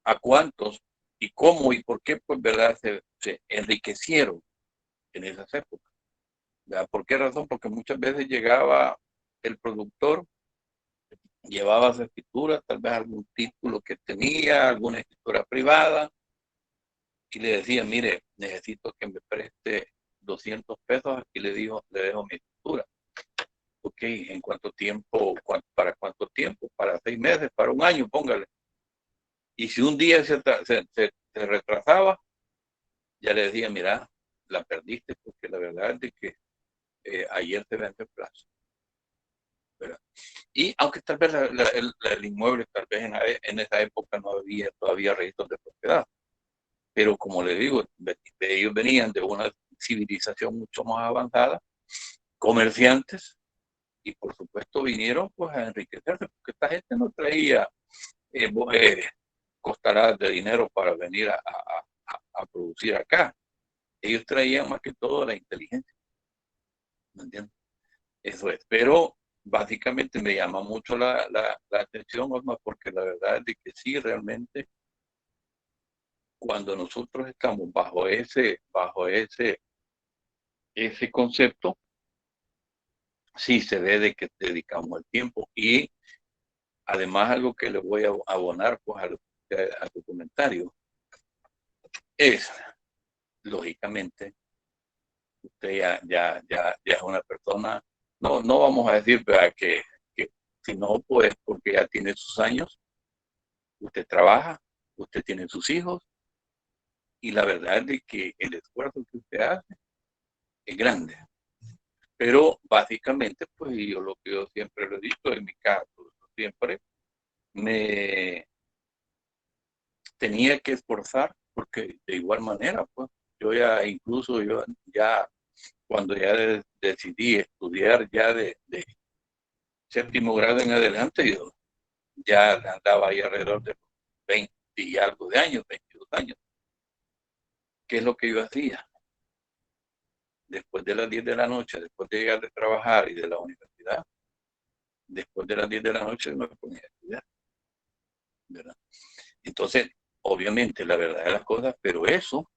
a cuántos y cómo y por qué, pues, verdad, se enriquecieron en esas épocas. ¿Verdad? ¿Por qué razón? Porque muchas veces llegaba el productor, llevaba su escritura, tal vez algún título que tenía, alguna escritura privada, y le decía, mire, necesito que me preste 200 pesos, aquí le dejo mi escritura. Ok, ¿en cuánto tiempo? ¿Para cuánto tiempo? ¿Para 6 meses? ¿Para un año? Póngale. Y si un día se retrasaba, ya le decía, mira, la perdiste porque la verdad es de que ayer te vence el plazo. ¿Verdad? Y aunque tal vez el inmueble, tal vez en esa época no había todavía registros de propiedad, pero como le digo, ellos venían de una civilización mucho más avanzada, comerciantes, y por supuesto vinieron pues a enriquecerse, porque esta gente no traía costaradas de dinero para venir a producir acá. Ellos traían más que todo la inteligencia. ¿Me entiendes? Eso es. Pero básicamente me llama mucho la atención, Osma, porque la verdad es de que sí, realmente, cuando nosotros estamos bajo ese concepto, sí se ve de que dedicamos el tiempo. Y además algo que le voy a abonar pues a tu comentario es, lógicamente, usted ya es una persona, no vamos a decir, ¿verdad? que si no, pues porque ya tiene sus años, usted trabaja, usted tiene sus hijos, y la verdad es de que el esfuerzo que usted hace es grande. Pero básicamente, pues lo que yo siempre lo he dicho, en mi caso, siempre me tenía que esforzar, porque de igual manera, pues yo ya cuando ya decidí estudiar ya de séptimo grado en adelante, yo ya andaba ahí alrededor de 20 y algo de años, 22 años. ¿Qué es lo que yo hacía? Después de las 10 de la noche, después de llegar de trabajar y de la universidad, después de las 10 de la noche me ponía a estudiar, ¿verdad? Entonces, obviamente, la verdad de las cosas, pero eso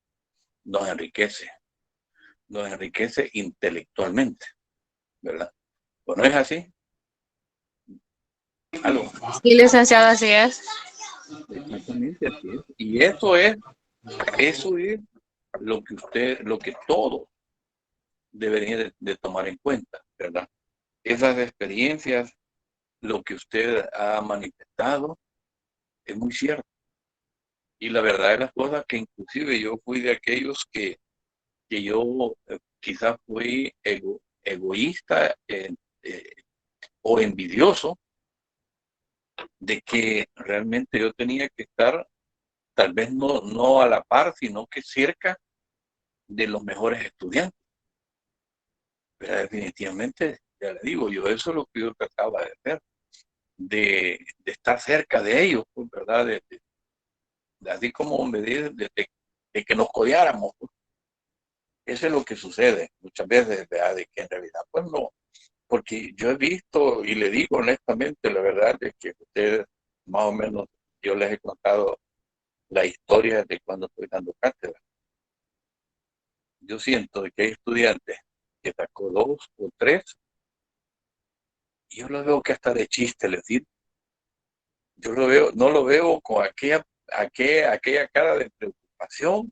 nos enriquece intelectualmente, ¿verdad? ¿O no es así? ¿Aló? Sí, licenciado, así es. Exactamente así es. Y eso es Eso es lo que todos deberían de tomar en cuenta, ¿verdad? Esas experiencias, lo que usted ha manifestado, es muy cierto. Y la verdad de las cosas que inclusive yo fui de aquellos que yo quizás fui egoísta o envidioso de que realmente yo tenía que estar, tal vez no a la par, sino que cerca de los mejores estudiantes. Pero definitivamente, ya le digo, yo eso es lo que yo trataba de hacer, de estar cerca de ellos, pues, ¿verdad? Así como me dice, de que nos codeáramos. Pues. Eso es lo que sucede muchas veces, ¿verdad? De que en realidad, pues no, porque yo he visto y le digo honestamente, la verdad es que ustedes, más o menos, yo les he contado la historia de cuando estoy dando cátedra. Yo siento que hay estudiantes que sacó 2 o 3 y yo lo veo que hasta de chiste les digo. Yo lo veo, no lo veo con aquella cara de preocupación,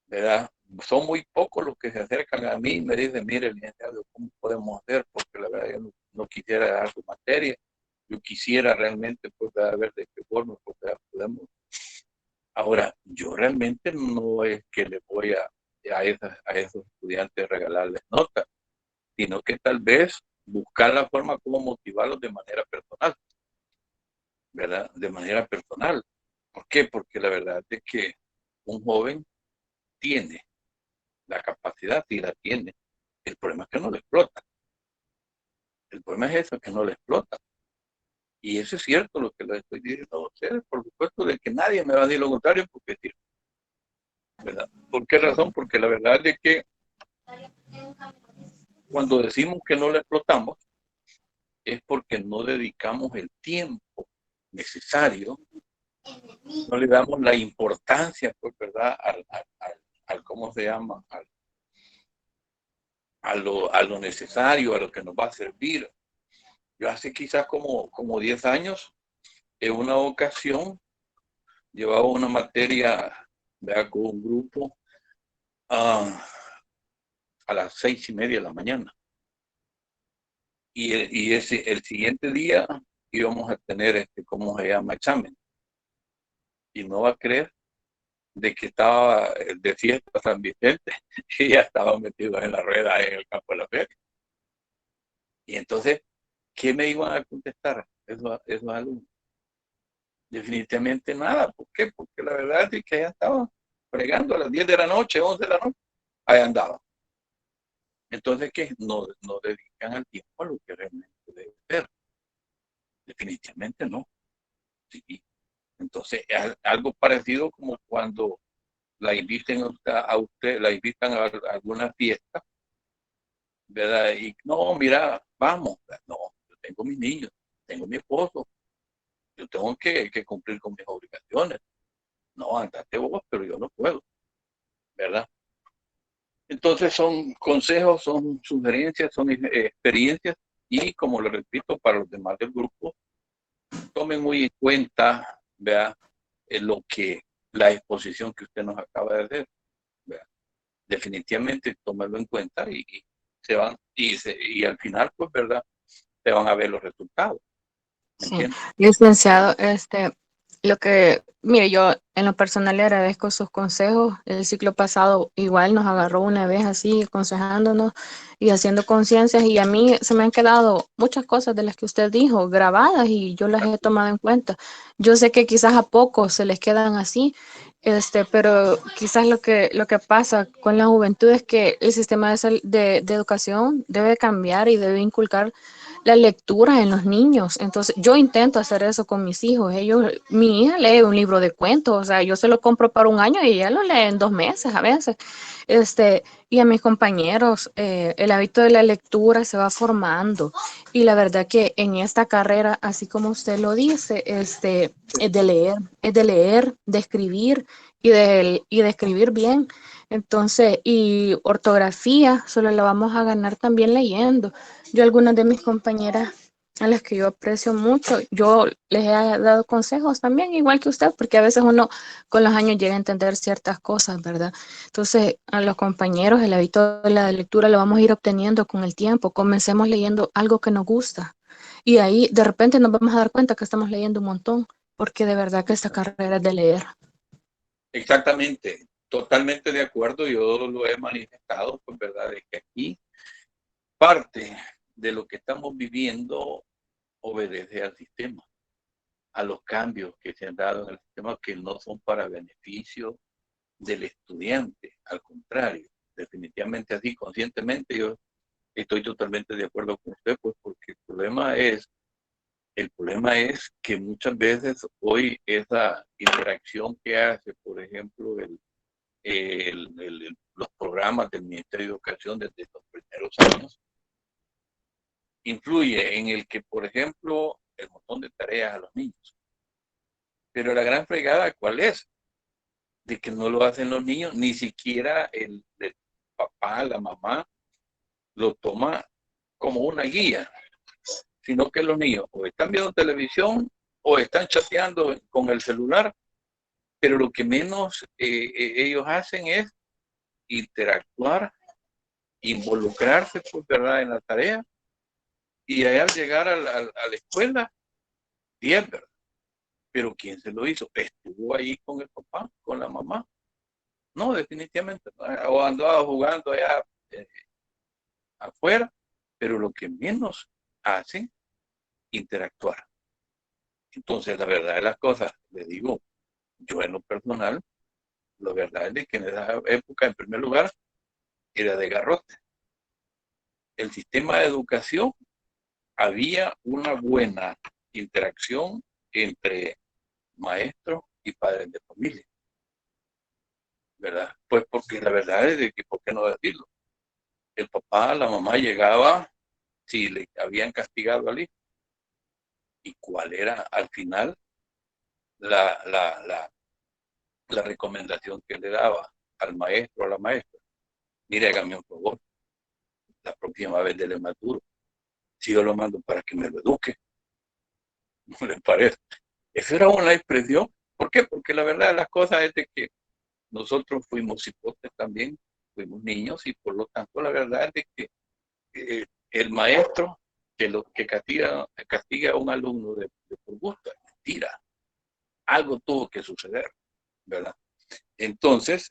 ¿verdad? Son muy pocos los que se acercan a mí y me dicen, mire, licenciado, ¿cómo podemos hacer? Porque la verdad yo no quisiera dejar su materia, yo quisiera realmente pues, ver de qué forma pues, podemos. Ahora, yo realmente no es que le voy a esos estudiantes regalarles notas, sino que tal vez buscar la forma como motivarlos de manera personal, ¿verdad? De manera personal. ¿Por qué? Porque la verdad es que un joven tiene la capacidad, sí la tiene. El problema es que no lo explota. El problema es eso, que no lo explota. Y eso es cierto lo que les estoy diciendo a ustedes. Por supuesto de que nadie me va a decir lo contrario porque es cierto, ¿verdad? ¿Por qué razón? Porque la verdad es que cuando decimos que no lo explotamos es porque no dedicamos el tiempo necesario, no le damos la importancia, pues, ¿verdad? Al ¿cómo se llama? A lo necesario, a lo que nos va a servir. Yo hace quizás como 10 años, en una ocasión, llevaba una materia, ¿verdad? Con un grupo a las 6:30 de la mañana. Y el siguiente día íbamos a tener, ¿cómo se llama? Examen. Y no va a creer de que estaba de fiesta San Vicente y ya estaba metido en la rueda en el campo de la feria. Y entonces, ¿qué me iban a contestar esos alumnos? Definitivamente nada. ¿Por qué? Porque la verdad es que ya estaban fregando a las 10 de la noche, 11 de la noche. Ahí andaban. Entonces, ¿qué? No dedican el tiempo a lo que realmente debe ser. Definitivamente no. Sí. Entonces, es algo parecido como cuando la inviten a usted, la invitan a alguna fiesta, ¿verdad? Y no, mira, vamos. No, yo tengo mis niños, tengo mi esposo, yo tengo que cumplir con mis obligaciones. No, andate vos, pero yo no puedo, ¿verdad? Entonces son consejos, son sugerencias, son experiencias y como lo repito para los demás del grupo, tomen muy en cuenta, ¿verdad? La exposición que usted nos acaba de hacer, ¿verdad? Definitivamente tómenlo en cuenta y se van y al final, pues, ¿verdad? Se van a ver los resultados. ¿Me Sí, entiendes? licenciado, mire, yo en lo personal le agradezco sus consejos. El ciclo pasado igual nos agarró una vez así, aconsejándonos y haciendo conciencias, y a mí se me han quedado muchas cosas de las que usted dijo grabadas y yo las he tomado en cuenta. Yo sé que quizás a pocos se les quedan así, pero quizás lo que pasa con la juventud es que el sistema de educación debe cambiar y debe inculcar la lectura en los niños. Entonces, yo intento hacer eso con mis hijos. Mi hija lee un libro de cuentos, o sea, yo se lo compro para un año y ella lo lee en 2 meses a veces. Y a mis compañeros, el hábito de la lectura se va formando. Y la verdad que en esta carrera, así como usted lo dice, es de leer, de escribir y de escribir bien. Entonces, y ortografía, solo la vamos a ganar también leyendo. Yo algunas de mis compañeras a las que yo aprecio mucho. Yo les he dado consejos también, igual que usted, porque a veces uno con los años llega a entender ciertas cosas, ¿verdad? Entonces, a los compañeros, el hábito de la lectura lo vamos a ir obteniendo con el tiempo. Comencemos leyendo algo que nos gusta y ahí de repente nos vamos a dar cuenta que estamos leyendo un montón, porque de verdad que esta carrera es de leer. Exactamente, totalmente de acuerdo. Yo lo he manifestado, pues, verdad, de que aquí parte de lo que estamos viviendo obedece al sistema, a los cambios que se han dado en el sistema que no son para beneficio del estudiante, al contrario, definitivamente así, conscientemente yo estoy totalmente de acuerdo con usted, pues porque el problema es que muchas veces hoy esa interacción que hace, por ejemplo, los programas del Ministerio de Educación desde los primeros años, influye en el que, por ejemplo, el montón de tareas a los niños. Pero la gran fregada, ¿cuál es? De que no lo hacen los niños, ni siquiera el papá, la mamá, lo toma como una guía, sino que los niños o están viendo televisión o están chateando con el celular, pero lo que menos ellos hacen es interactuar, involucrarse, pues, ¿verdad?, en la tarea, y al llegar a la escuela, bien, ¿verdad? Pero ¿quién se lo hizo? ¿Estuvo ahí con el papá, con la mamá? No, definitivamente no. O andaba jugando allá afuera, pero lo que menos hacen, interactuar. Entonces, la verdad de las cosas, le digo, yo en lo personal, la verdad es que en esa época, en primer lugar, era de garrote. El sistema de educación, había una buena interacción entre maestros y padres de familia, ¿verdad? Pues porque la verdad es de que, ¿por qué no decirlo? El papá, la mamá llegaba si le habían castigado al hijo. ¿Y cuál era al final la, la, la, la recomendación que le daba al maestro o a la maestra? Mire, hágame un favor, la próxima vez dele más duro. Si yo lo mando para que me lo eduque, ¿no le parece? Esa era una expresión. ¿Por qué? Porque la verdad de las cosas es de que nosotros fuimos cipotes también, fuimos niños y por lo tanto la verdad es de que el maestro que castiga a un alumno de por gusto es mentira. Algo tuvo que suceder, ¿verdad? Entonces,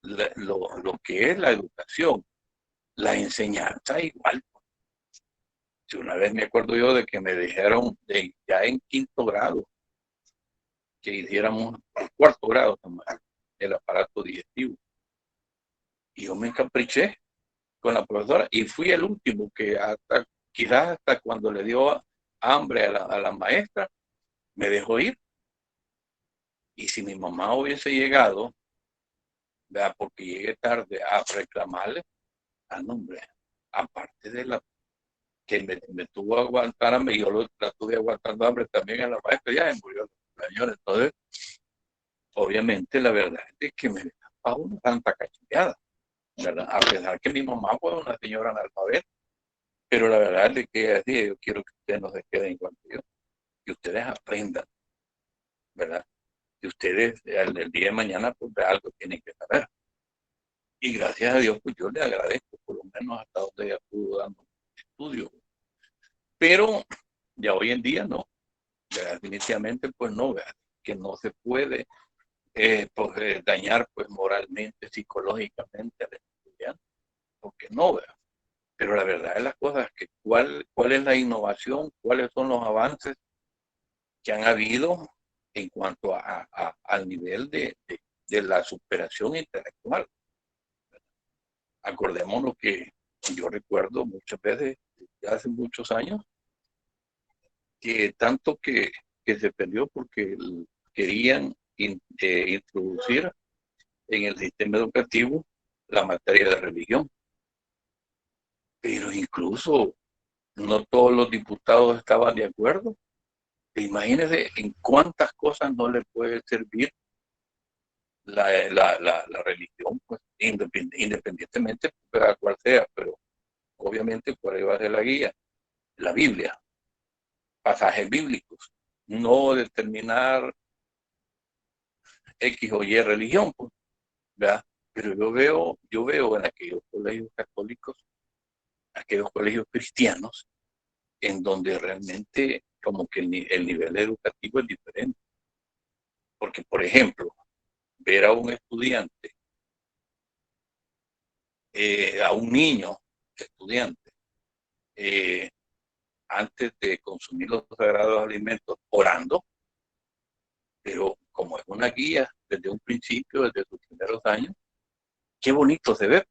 lo que es la educación, la enseñanza igual. Si una vez me acuerdo yo de que me dijeron ya en quinto grado que hiciéramos el cuarto grado el aparato digestivo. Y yo me encapriché con la profesora y fui el último que quizás hasta cuando le dio hambre a la maestra, me dejó ir. Y si mi mamá hubiese llegado, ¿verdad?, porque llegué tarde a reclamarle, nombre, aparte de la que me tuvo a aguantar hambre, yo la tuve aguantando hambre también a la maestra, ya me murió la señora. Entonces, obviamente, la verdad es que me dejaba una tanta cacheteada, ¿verdad? A pesar que mi mamá fue una señora analfabeta, pero la verdad es que así, yo quiero que ustedes no se queden igual que yo, que ustedes aprendan, ¿verdad? Que ustedes el día de mañana, pues, de algo tienen que saber. Y gracias a Dios, pues yo le agradezco, por lo menos hasta donde ella pudo dando estudio. Pero ya hoy en día no, definitivamente pues no, ¿verdad?, que no se puede pues, dañar pues moralmente, psicológicamente al estudiante, porque no, ¿verdad? Pero la verdad es las cosas que cuál es la innovación, cuáles son los avances que han habido en cuanto al nivel de la superación intelectual. Acordémonos que yo recuerdo muchas veces, hace muchos años, que tanto que se perdió porque querían introducir en el sistema educativo la materia de religión. Pero incluso no todos los diputados estaban de acuerdo. Imagínense en cuántas cosas no le puede servir la religión, pues, independientemente de cuál sea, pero obviamente cuál iba a ser la guía, la Biblia. pasajes bíblicos, no determinar X o Y religión, pues, ¿verdad? Pero yo veo en aquellos colegios católicos, aquellos colegios cristianos, en donde realmente como que el nivel educativo es diferente. Porque, por ejemplo, ver a un estudiante, a un niño estudiante, antes de consumir los sagrados alimentos, orando, pero como es una guía desde un principio, desde sus primeros años, qué bonito se ve.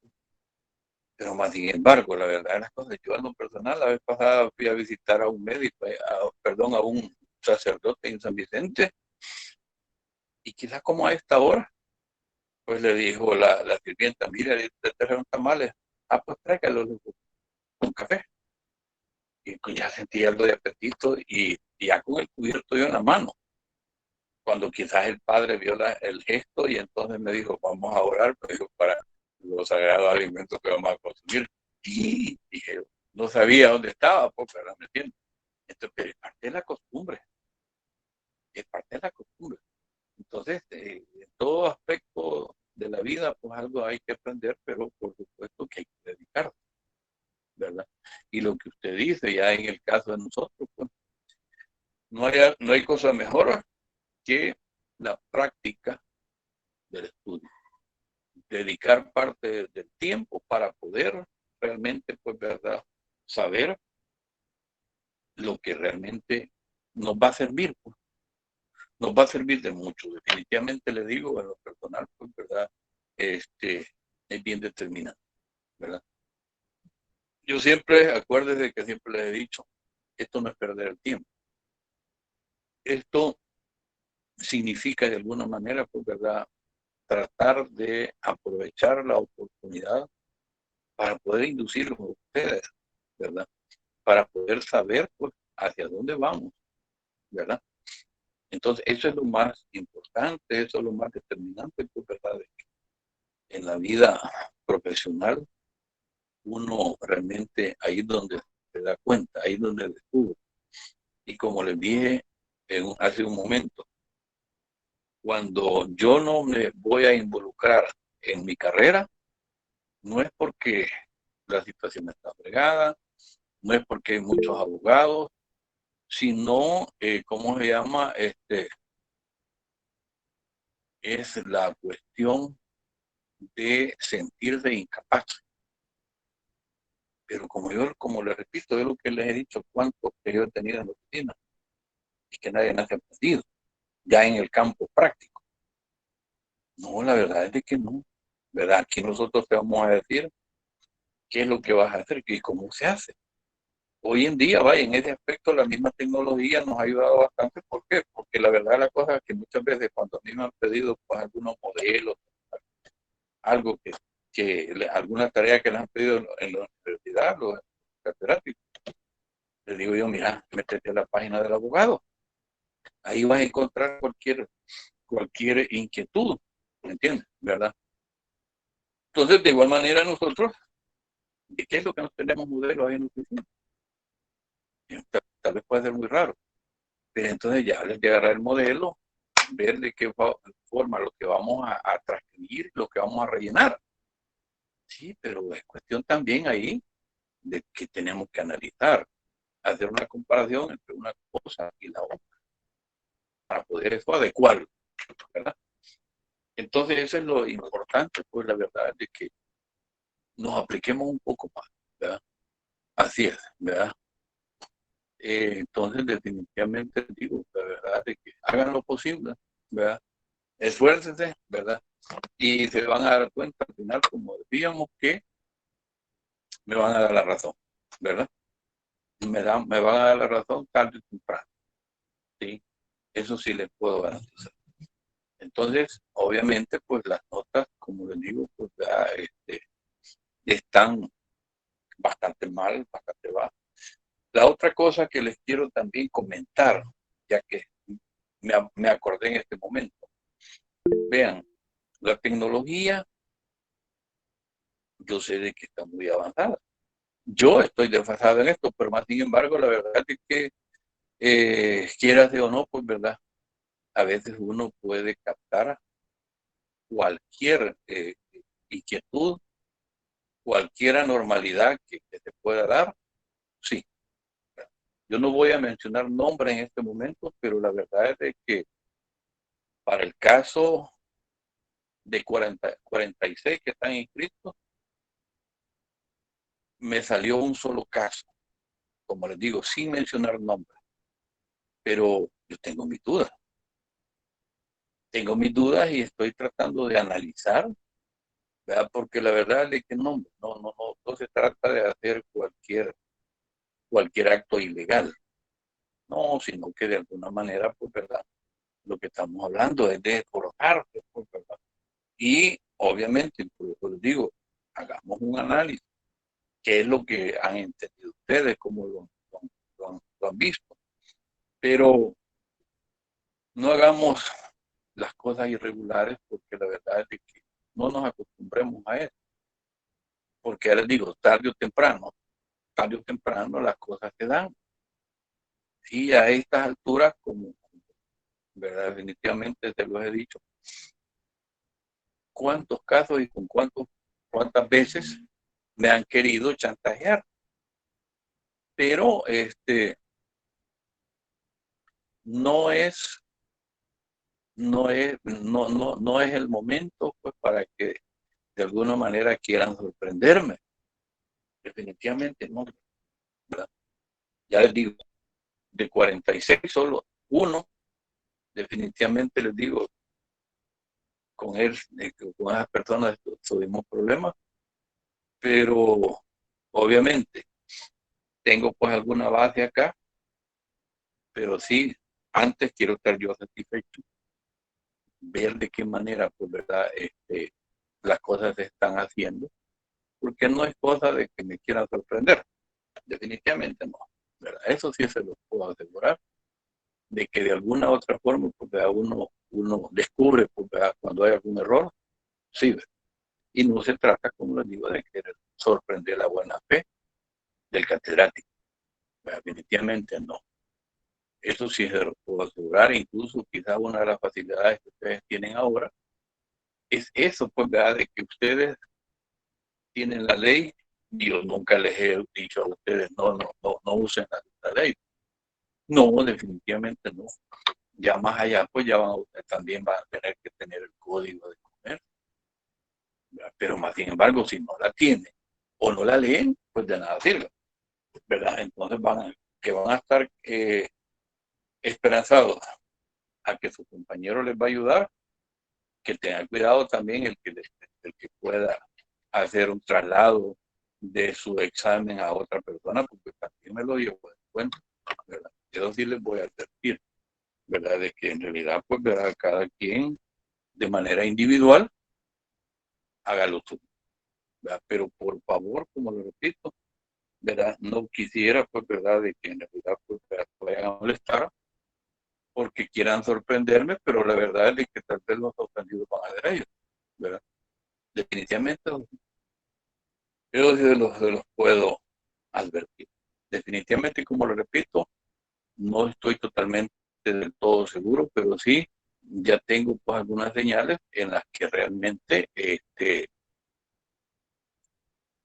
Pero más sin embargo, la verdad de las cosas, yo en lo personal, la vez pasada fui a visitar a un médico, a un sacerdote en San Vicente, y quizás como a esta hora, pues le dijo la sirvienta, mira, te trajeron tamales, pues tráigalo con café. Y pues ya sentí algo de apetito y ya con el cubierto yo en la mano. Cuando quizás el padre vio el gesto y entonces me dijo, vamos a orar, pues, para los sagrados alimentos que vamos a consumir. Y dije, no sabía dónde estaba, pues, ¿verdad? ¿Me entiendes? Entonces, pero es parte de la costumbre. Es parte de la costumbre. Entonces, en todo aspecto de la vida, pues algo hay que aprender, pero por supuesto que hay que dedicarse, ¿verdad? Y lo que usted dice, ya en el caso de nosotros, pues, no hay cosa mejor que la práctica del estudio. Dedicar parte del tiempo para poder realmente, pues, ¿verdad?, saber lo que realmente nos va a servir, pues. Nos va a servir de mucho. Definitivamente le digo, en lo personal, pues, ¿verdad?, es bien determinante, ¿verdad? Yo siempre, acuérdese que siempre les he dicho, esto no es perder el tiempo. Esto significa de alguna manera, pues, ¿verdad?, tratar de aprovechar la oportunidad para poder inducirlos a ustedes, ¿verdad? Para poder saber, pues, hacia dónde vamos, ¿verdad? Entonces, eso es lo más importante, eso es lo más determinante, pues, ¿verdad? En la vida profesional, uno realmente ahí es donde se da cuenta, ahí es donde descubre. Y como les dije hace un momento, cuando yo no me voy a involucrar en mi carrera, no es porque la situación está fregada, no es porque hay muchos abogados, sino, ¿cómo se llama? Es la cuestión de sentirse incapaz. Pero como les repito, es lo que les he dicho, cuánto que yo he tenido en la oficina y que nadie me ha aprendido, ya en el campo práctico. No, la verdad es de que no, ¿verdad? Aquí nosotros te vamos a decir qué es lo que vas a hacer y cómo se hace. Hoy en día, vaya, en ese aspecto la misma tecnología nos ha ayudado bastante. ¿Por qué? Porque la verdad la cosa es que muchas veces cuando a mí me han pedido, pues, algunos modelos, algo alguna tarea que les han pedido en la universidad, los catedráticos, les digo yo, mira, métete a la página del abogado. Ahí vas a encontrar cualquier inquietud, ¿me entiendes? ¿Verdad? Entonces, de igual manera nosotros, ¿qué es lo que nos tenemos modelos ahí en la oficina? Tal vez puede ser muy raro, pero entonces ya les de agarrar el modelo, ver de qué forma lo que vamos a transcribir, lo que vamos a rellenar. Sí, pero es cuestión también ahí de que tenemos que analizar, hacer una comparación entre una cosa y la otra, para poder eso adecuarlo, ¿verdad? Entonces eso es lo importante, pues la verdad es de que nos apliquemos un poco más, ¿verdad? Así es, ¿verdad? Entonces definitivamente digo, la verdad es que hagan lo posible, ¿verdad? Esfuércense, ¿verdad? Y se van a dar cuenta al final, como decíamos, que me van a dar la razón, ¿verdad? Me van a dar la razón tarde o temprano, ¿sí? Eso sí les puedo garantizar. Entonces, obviamente, pues las notas, como les digo, pues ya, están bastante mal, bastante bajas. La otra cosa que les quiero también comentar, ya que me acordé en este momento, vean, la tecnología, yo sé de que está muy avanzada. Yo estoy desfasado en esto, pero más sin embargo, la verdad es que quieras o no, pues verdad, a veces uno puede captar cualquier inquietud, cualquier anormalidad que se pueda dar, sí. Yo no voy a mencionar nombres en este momento, pero la verdad es de que para el caso de 46 que están inscritos, me salió un solo caso, como les digo, sin mencionar nombres, pero yo tengo mis dudas. Tengo mis dudas y estoy tratando de analizar, ¿verdad? Porque la verdad es que no se trata de hacer cualquier acto ilegal, no, sino que de alguna manera, pues, ¿verdad? Lo que estamos hablando es de forjarse, pues, ¿verdad? Y obviamente, por eso les digo, hagamos un análisis, qué es lo que han entendido ustedes, cómo lo han visto, pero no hagamos las cosas irregulares porque la verdad es que no nos acostumbremos a eso, porque ya les digo, tarde o temprano las cosas se dan. Y a estas alturas, como ¿verdad? Definitivamente te lo he dicho, cuántos casos y cuántas veces me han querido chantajear, pero no es el momento, pues, para que de alguna manera quieran sorprenderme. Definitivamente no, ¿verdad? Ya les digo, de 46 solo uno, definitivamente les digo, con esas personas tuvimos problemas, pero obviamente tengo pues alguna base acá, pero sí, antes quiero estar yo satisfecho, ver de qué manera, pues, verdad, las cosas se están haciendo, porque no es cosa de que me quieran sorprender, definitivamente no, ¿verdad? Eso sí se lo puedo asegurar, de que de alguna u otra forma, pues, ¿verdad? Uno descubre, pues, ¿verdad? Cuando hay algún error, sí, ¿verdad? Y no se trata, como les digo, de querer sorprender la buena fe del catedrático, ¿verdad? Definitivamente no. Eso sí se lo puedo asegurar, incluso quizás una de las facilidades que ustedes tienen ahora es eso, pues, ¿verdad? De que ustedes tienen la ley, y yo nunca les he dicho a ustedes, no usen la ley. No, definitivamente no. Ya más allá, pues ya también van a tener que tener el código de comercio, ¿verdad? Pero más sin embargo, si no la tienen o no la leen, pues de nada sirve, ¿verdad? Entonces van a estar esperanzados a que su compañero les va a ayudar, que tenga cuidado también el que pueda hacer un traslado de su examen a otra persona, porque también me lo llevo de cuenta, ¿verdad? Eso sí les voy a advertir, ¿verdad? De que en realidad, pues, ¿verdad? Cada quien de manera individual haga lo suyo, ¿verdad? Pero por favor, como lo repito, ¿verdad? No quisiera, pues, ¿verdad? De que en realidad, pues, vayan a molestar porque quieran sorprenderme, pero la verdad es de que tal vez los sorprendidos van a ser ellos, ¿verdad? Definitivamente, yo sí se los puedo advertir. Definitivamente, como lo repito, no estoy totalmente del todo seguro, pero sí ya tengo pues algunas señales en las que realmente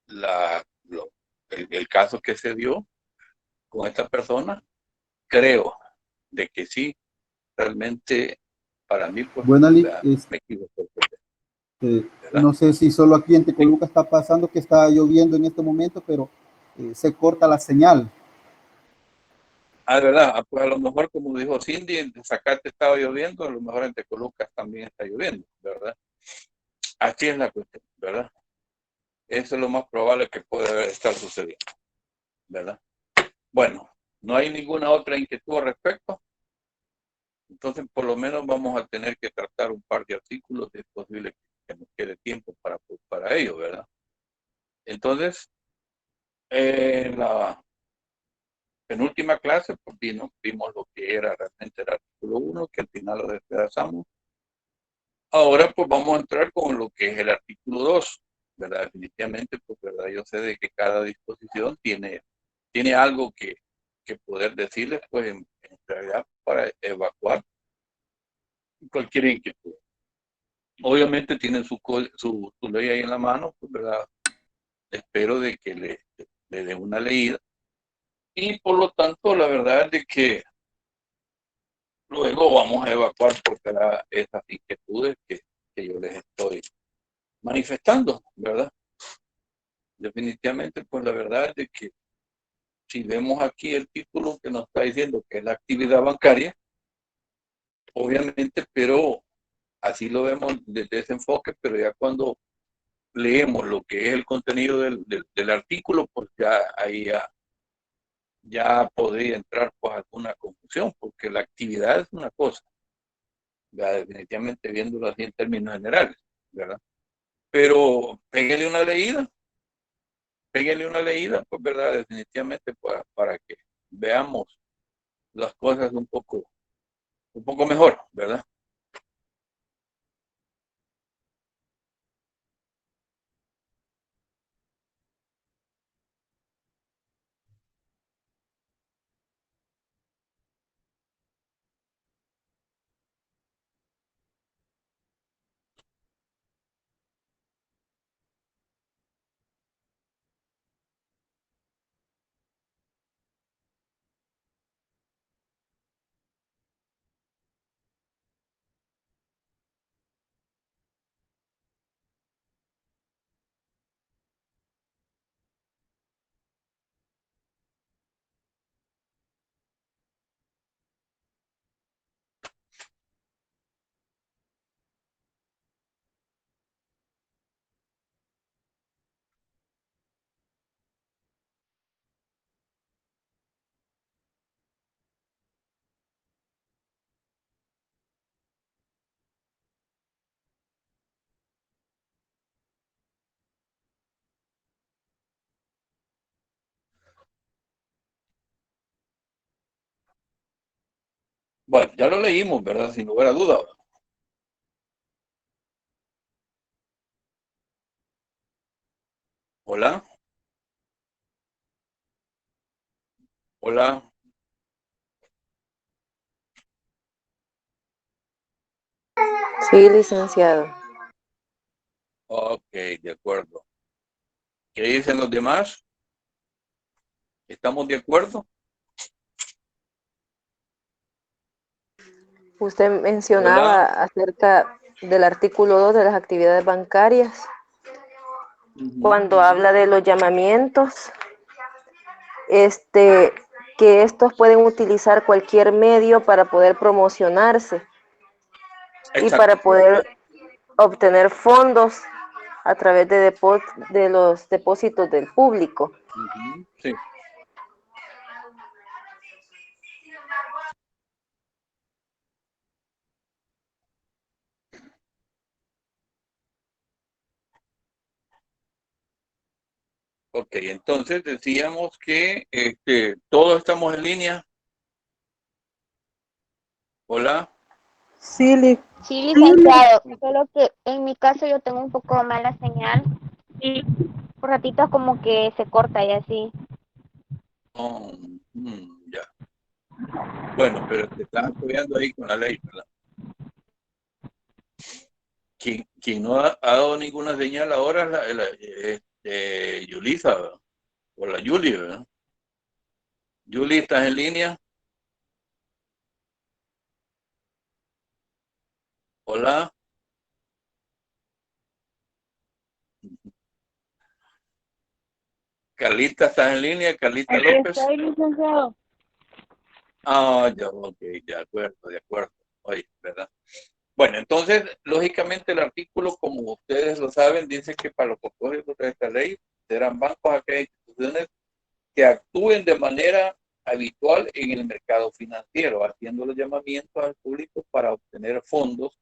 la, lo- el caso que se dio con esta persona, creo de que sí, realmente para mí pues Bueno, Ali, me equivoco, ¿verdad? no sé si solo aquí en Sí. Tecoluca está pasando que está lloviendo en este momento, pero se corta la señal. Ah, ¿verdad? Ah, pues a lo mejor, como dijo Cindy, en Zacate estaba lloviendo, a lo mejor en Tecoluca también está lloviendo, ¿verdad? Así es la cuestión, ¿verdad? Eso es lo más probable que puede estar sucediendo, ¿verdad? Bueno, no hay ninguna otra inquietud al respecto. Entonces, por lo menos vamos a tener que tratar un par de artículos, si es posible que nos quede tiempo para ello, ¿verdad? Entonces, en la penúltima clase, pues vimos lo que era realmente el artículo 1, que al final lo despedazamos. Ahora, pues vamos a entrar con lo que es el artículo 2, ¿verdad? Definitivamente, pues, ¿verdad? Yo sé de que cada disposición tiene algo que poder decirles, pues, en realidad para evacuar cualquier inquietud. Obviamente tienen su ley ahí en la mano, pues, ¿verdad? Espero de que le dé una leída. Y por lo tanto, la verdad es de que luego vamos a evacuar porque esas inquietudes que yo les estoy manifestando, ¿verdad? Definitivamente, pues la verdad es de que si vemos aquí el título que nos está diciendo que es la actividad bancaria, obviamente, pero así lo vemos desde ese enfoque, pero ya cuando leemos lo que es el contenido del artículo, pues ya ahí ya podría entrar pues alguna confusión, porque la actividad es una cosa, ya definitivamente viéndolo así en términos generales, ¿verdad? Pero péguenle una leída, pues, ¿verdad? Definitivamente para que veamos las cosas un poco mejor, ¿verdad? Bueno, ya lo leímos, ¿verdad? Sin lugar a duda. Hola, hola. Sí, licenciado. Ok, de acuerdo. ¿Qué dicen los demás? ¿Estamos de acuerdo? Usted mencionaba Hola. acerca del artículo 2 de las actividades bancarias, cuando Ujú. habla de los llamamientos, que estos pueden utilizar cualquier medio para poder promocionarse y para Exacto. poder obtener fondos a través de los depósitos del público. Ujú, sí. Ok, entonces decíamos que todos estamos en línea. Hola. Sí, Sí, licenciado, solo que en mi caso yo tengo un poco mala señal y por ratitos como que se corta y así. Oh, ya. Bueno, pero te estás apoyando ahí con la ley, ¿verdad? Quien no ha dado ninguna señal ahora es Yulisa, ¿verdad? O la Yuli, ¿verdad? Yuli, ¿estás en línea? Hola. Carlita, ¿estás en línea? Carlita Aquí López. estoy, licenciado. Ah, ya, ok, de acuerdo, de acuerdo. Oye, ¿verdad? Bueno, entonces, lógicamente el artículo, como ustedes lo saben, dice que para los propósitos de esta ley serán bancos aquellas instituciones que actúen de manera habitual en el mercado financiero, haciendo los llamamientos al público para obtener fondos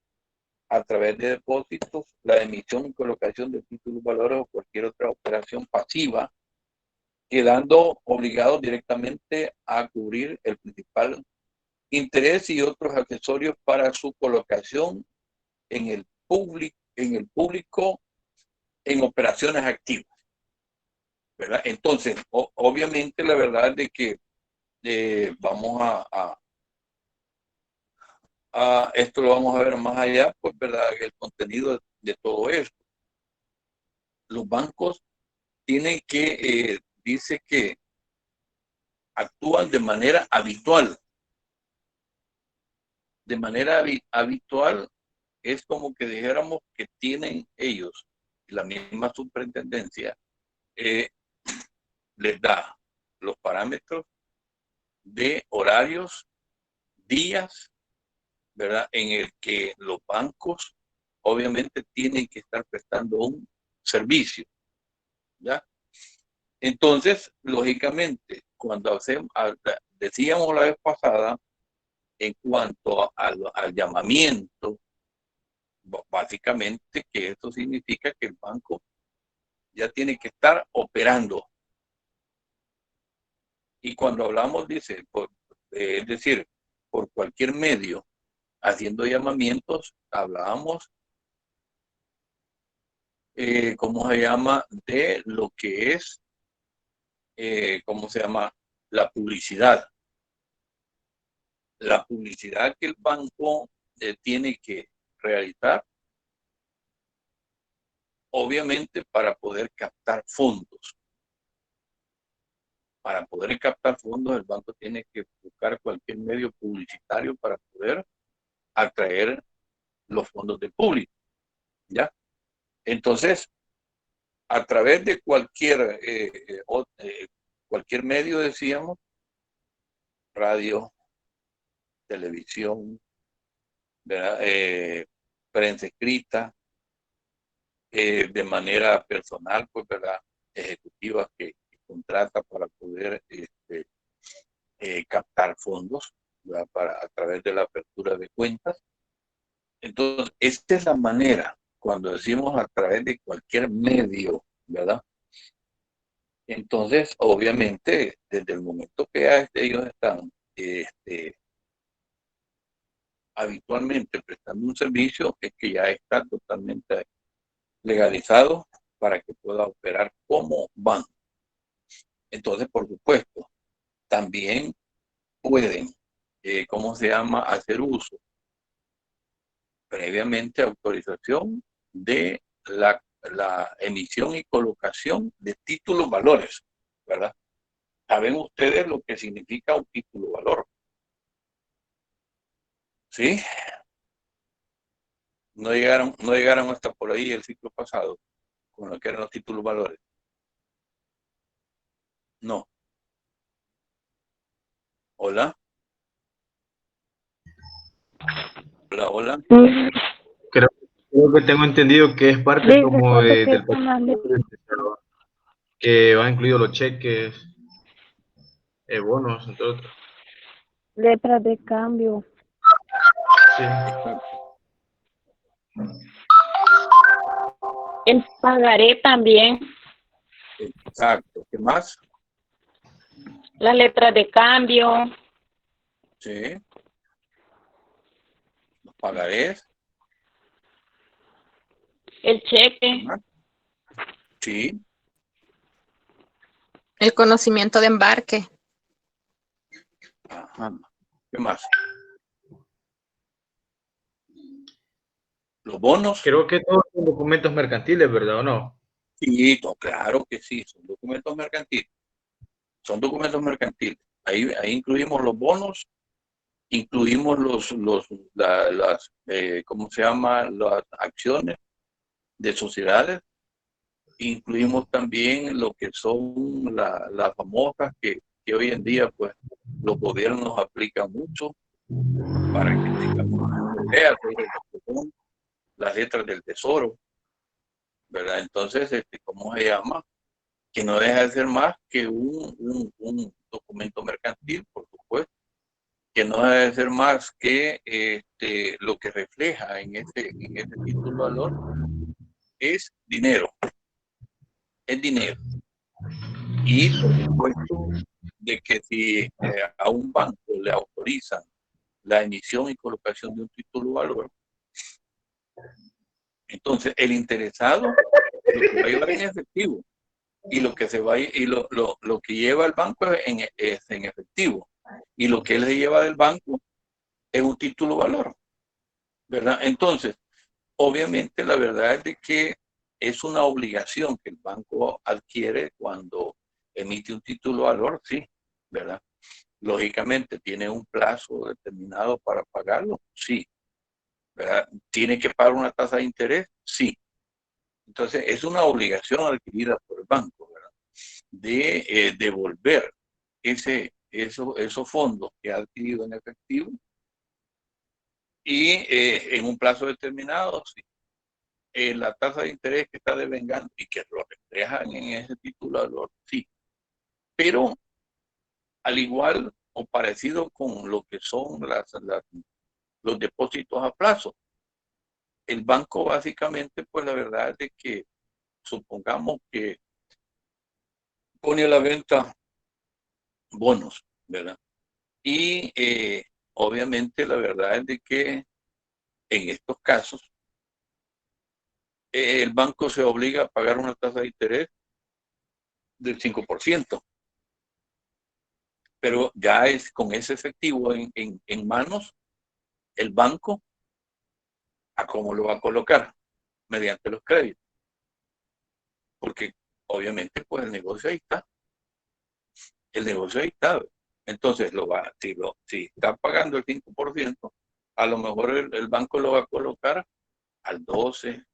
a través de depósitos, la emisión y colocación de títulos, valores o cualquier otra operación pasiva, quedando obligados directamente a cubrir el principal interés y otros accesorios para su colocación en el público en operaciones activas, ¿verdad? Entonces, obviamente la verdad es de que vamos esto lo vamos a ver más allá, pues, ¿verdad? El contenido de todo esto. Los bancos tienen que, dice que actúan de manera habitual. De manera habitual es como que dijéramos que tienen ellos, la misma superintendencia, les da los parámetros de horarios, días, ¿verdad? En el que los bancos obviamente tienen que estar prestando un servicio, ¿ya? Entonces, lógicamente, cuando decíamos la vez pasada, en cuanto al llamamiento, básicamente que esto significa que el banco ya tiene que estar operando. Y cuando hablamos, dice, es decir, por cualquier medio, haciendo llamamientos, hablábamos, ¿cómo se llama? De lo que es, ¿cómo se llama? La publicidad. La publicidad que el banco tiene que realizar, obviamente para poder captar fondos. Para poder captar fondos, el banco tiene que buscar cualquier medio publicitario para poder atraer los fondos del público, ¿ya? Entonces, a través de cualquier medio, decíamos, radio, televisión, ¿verdad? Prensa escrita, de manera personal, pues, ¿verdad? Ejecutiva que contrata para poder captar fondos, ¿verdad? A través de la apertura de cuentas. Entonces, esta es la manera, cuando decimos a través de cualquier medio, ¿verdad? Entonces, obviamente, desde el momento que ellos están habitualmente prestando un servicio, es que ya está totalmente legalizado para que pueda operar como banco. Entonces, por supuesto, también pueden, ¿cómo se llama?, hacer uso previamente autorización de la emisión y colocación de títulos valores, ¿verdad? ¿Saben ustedes lo que significa un título valor? ¿Sí? No llegaron hasta por ahí el ciclo pasado, con lo que eran los títulos valores. No. Hola. Hola, hola. Creo que tengo entendido que es parte Sí, como recuerdo que del son las que va incluido los cheques, bonos, entre otros. letras de cambio. Sí. El pagaré también. Exacto. ¿Qué más? Las letras de cambio. Sí. Los pagarés. El ¿Qué cheque. más? Sí. El conocimiento de embarque. Ajá. ¿Qué más? Los bonos. Creo que todos son documentos mercantiles, ¿verdad o no? Sí, claro que sí, son documentos mercantiles. Son documentos mercantiles. Ahí incluimos los bonos, incluimos las ¿cómo se llama? Las acciones de sociedades, incluimos también lo que son las famosas que hoy en día, pues, los gobiernos aplican mucho para que tengamos una idea sobre lo que son las letras del tesoro, ¿verdad? Entonces, ¿cómo se llama? Que no deja de ser más que un documento mercantil, por supuesto, que no deja de ser más que lo que refleja en ese título valor es dinero, es dinero. Y por supuesto de que si a un banco le autorizan la emisión y colocación de un título valor, entonces el interesado lo que va a llevar en efectivo y lo que se va y lo que lleva el banco es en efectivo y lo que él se lleva del banco es un título valor, ¿verdad? Entonces, obviamente la verdad es de que es una obligación que el banco adquiere cuando emite un título de valor, sí, ¿verdad? Lógicamente, ¿tiene un plazo determinado para pagarlo? Sí, ¿verdad? ¿Tiene que pagar una tasa de interés? Sí. Entonces, es una obligación adquirida por el banco, ¿verdad? De devolver esos fondos que ha adquirido en efectivo y en un plazo determinado, sí. La tasa de interés que está devengando y que lo reflejan en ese título de valor, sí. Pero al igual o parecido con lo que son los depósitos a plazo, el banco básicamente, pues la verdad es de que supongamos que pone a la venta bonos, ¿verdad? Y obviamente la verdad es de que en estos casos el banco se obliga a pagar una tasa de interés del 5%, pero ya es con ese efectivo en manos, el banco, ¿a cómo lo va a colocar? Mediante los créditos, porque obviamente pues el negocio ahí está, el negocio ahí está. Entonces, si está pagando el 5%, a lo mejor el banco lo va a colocar al 12,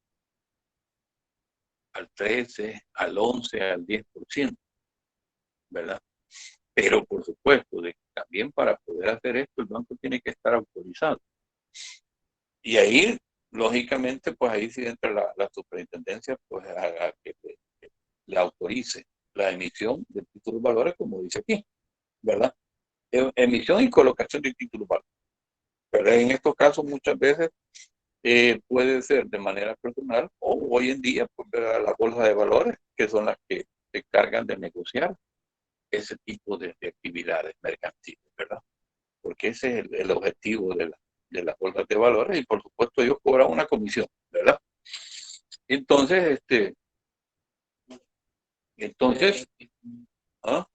al 13, al 11, al 10%, ¿verdad? Pero por supuesto, también para poder hacer esto, el banco tiene que estar autorizado. Y ahí, lógicamente, pues ahí sí entra la superintendencia, pues a que le autorice la emisión de títulos de valores, como dice aquí, ¿verdad? Emisión y colocación de títulos de valores. Pero en estos casos muchas veces puede ser de manera personal o hoy en día pues, las bolsas de valores, que son las que se encargan de negociar ese tipo de actividades mercantiles, ¿verdad? Porque ese es el objetivo de las bolsas de valores y por supuesto ellos cobran una comisión, ¿verdad? Entonces, ¿ah?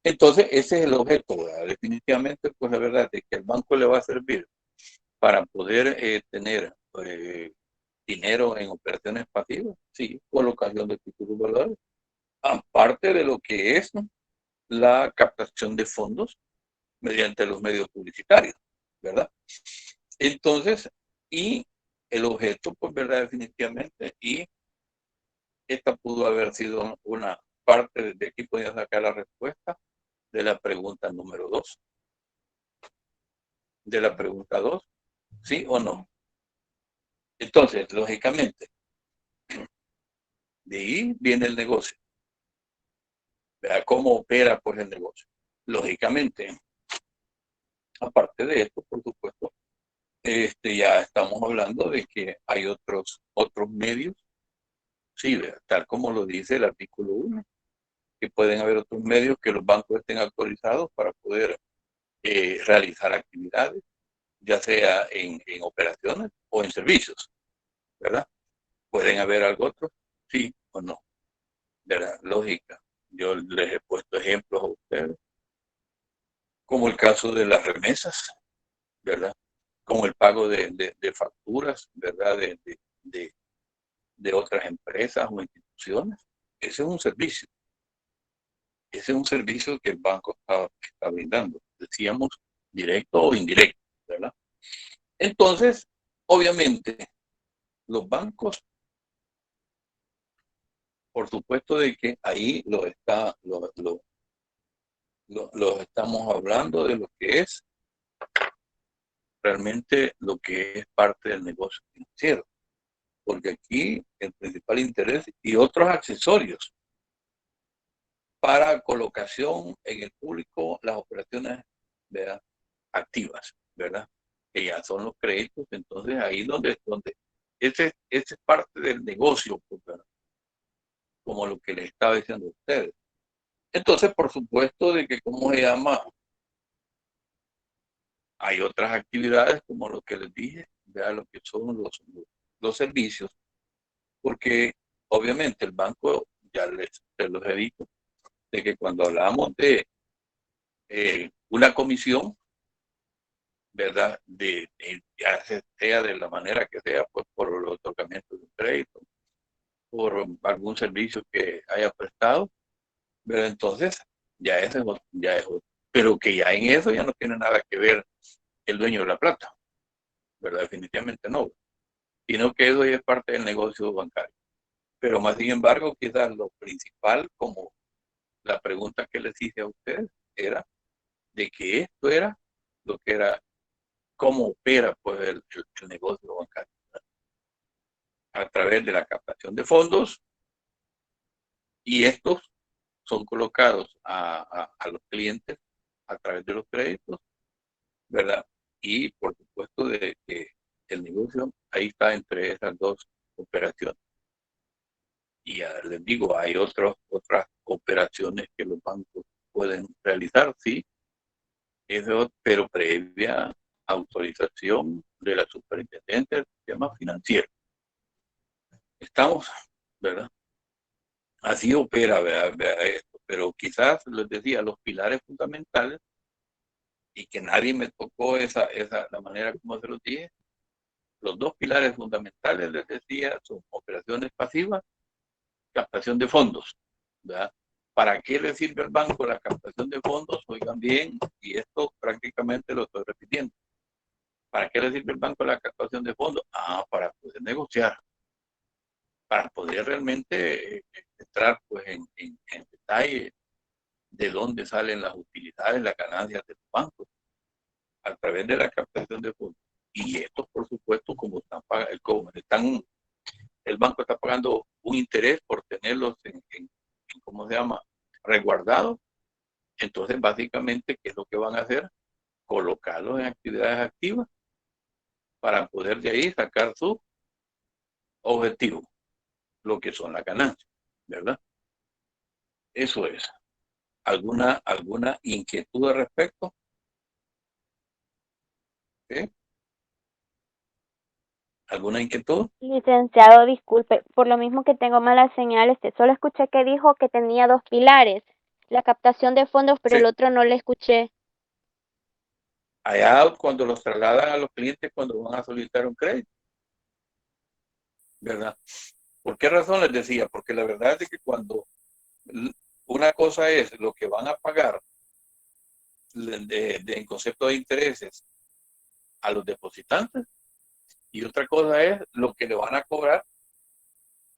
Entonces ese es el objeto, ¿verdad? Definitivamente, pues la verdad es que el banco le va a servir para poder tener dinero en operaciones pasivas, sí, colocación de títulos de valores, aparte de lo que es, ¿no?, la captación de fondos mediante los medios publicitarios, ¿verdad? Entonces, y el objeto, pues, ¿verdad? Definitivamente, y esta pudo haber sido una parte de aquí, podía sacar la respuesta de la pregunta número 2. De la pregunta 2, ¿sí o no? Entonces, lógicamente, de ahí viene el negocio. ¿Verdad? ¿Cómo opera pues el negocio? Lógicamente, aparte de esto, por supuesto, ya estamos hablando de que hay otros medios, sí, tal como lo dice el artículo 1, que pueden haber otros medios que los bancos estén autorizados para poder realizar actividades, ya sea en operaciones o en servicios, ¿verdad? ¿Pueden haber algo otro? Sí o no, ¿verdad? Lógica. Yo les he puesto ejemplos a ustedes, como el caso de las remesas, ¿verdad? Como el pago de facturas, ¿verdad? De otras empresas o instituciones. Ese es un servicio. Ese es un servicio que el banco está brindando. Decíamos directo o indirecto, ¿verdad? Entonces, obviamente, los bancos, por supuesto de que ahí lo estamos hablando de lo que es realmente lo que es parte del negocio financiero. Porque aquí el principal interés y otros accesorios para colocación en el público, las operaciones, ¿verdad?, activas, ¿verdad? Que ya son los créditos, entonces ahí donde ese es parte del negocio, ¿verdad?, como lo que les estaba diciendo a ustedes. Entonces, por supuesto, de que, ¿cómo se llama? Hay otras actividades, como lo que les dije, ¿verdad?, lo que son los servicios, porque obviamente el banco, ya se los he dicho, de que cuando hablamos de una comisión, ¿verdad? Ya sea de la manera que sea, pues por el otorgamiento de un crédito, por algún servicio que haya prestado, pero entonces ya es otro. Pero que ya en eso ya no tiene nada que ver el dueño de la plata, ¿verdad? Definitivamente no, sino que eso ya es parte del negocio bancario. Pero más sin embargo, quizás lo principal, como la pregunta que les hice a ustedes, era de que esto era lo que era, cómo opera pues el negocio bancario, ¿verdad? A través de la captación de fondos, y estos son colocados a los clientes a través de los créditos, ¿verdad? Y por supuesto de que el negocio ahí está entre esas dos operaciones. Y ya les digo, hay otras operaciones que los bancos pueden realizar, sí, eso, pero previa autorización de la superintendente del sistema financiero. Estamos, ¿verdad? Así opera, ¿verdad? Esto, pero quizás les decía los pilares fundamentales, y que nadie me tocó la manera como se los dije. Los dos pilares fundamentales, les decía, son operaciones pasivas, captación de fondos, ¿verdad? ¿Para qué le sirve al banco la captación de fondos? Oigan bien, y esto prácticamente lo estoy repitiendo. ¿Para qué le sirve al banco la captación de fondos? Para poder negociar, para poder realmente entrar pues en detalle de dónde salen las utilidades, las ganancias de los bancos a través de la captación de fondos. Y estos, por supuesto, como el banco está pagando un interés por tenerlos ¿cómo se llama? Resguardados. Entonces, básicamente, ¿qué es lo que van a hacer? Colocarlos en actividades activas para poder de ahí sacar su objetivo, lo que son las ganancias, ¿verdad? Eso es. ¿Alguna inquietud al respecto? ¿Sí? ¿Alguna inquietud? Licenciado, disculpe, por lo mismo que tengo mala señal, solo escuché que dijo que tenía dos pilares, la captación de fondos, pero Sí. el otro no le escuché. Allá cuando los trasladan a los clientes cuando van a solicitar un crédito, ¿verdad? ¿Por qué razón les decía? Porque la verdad es que cuando una cosa es lo que van a pagar en concepto de intereses a los depositantes, y otra cosa es lo que le van a cobrar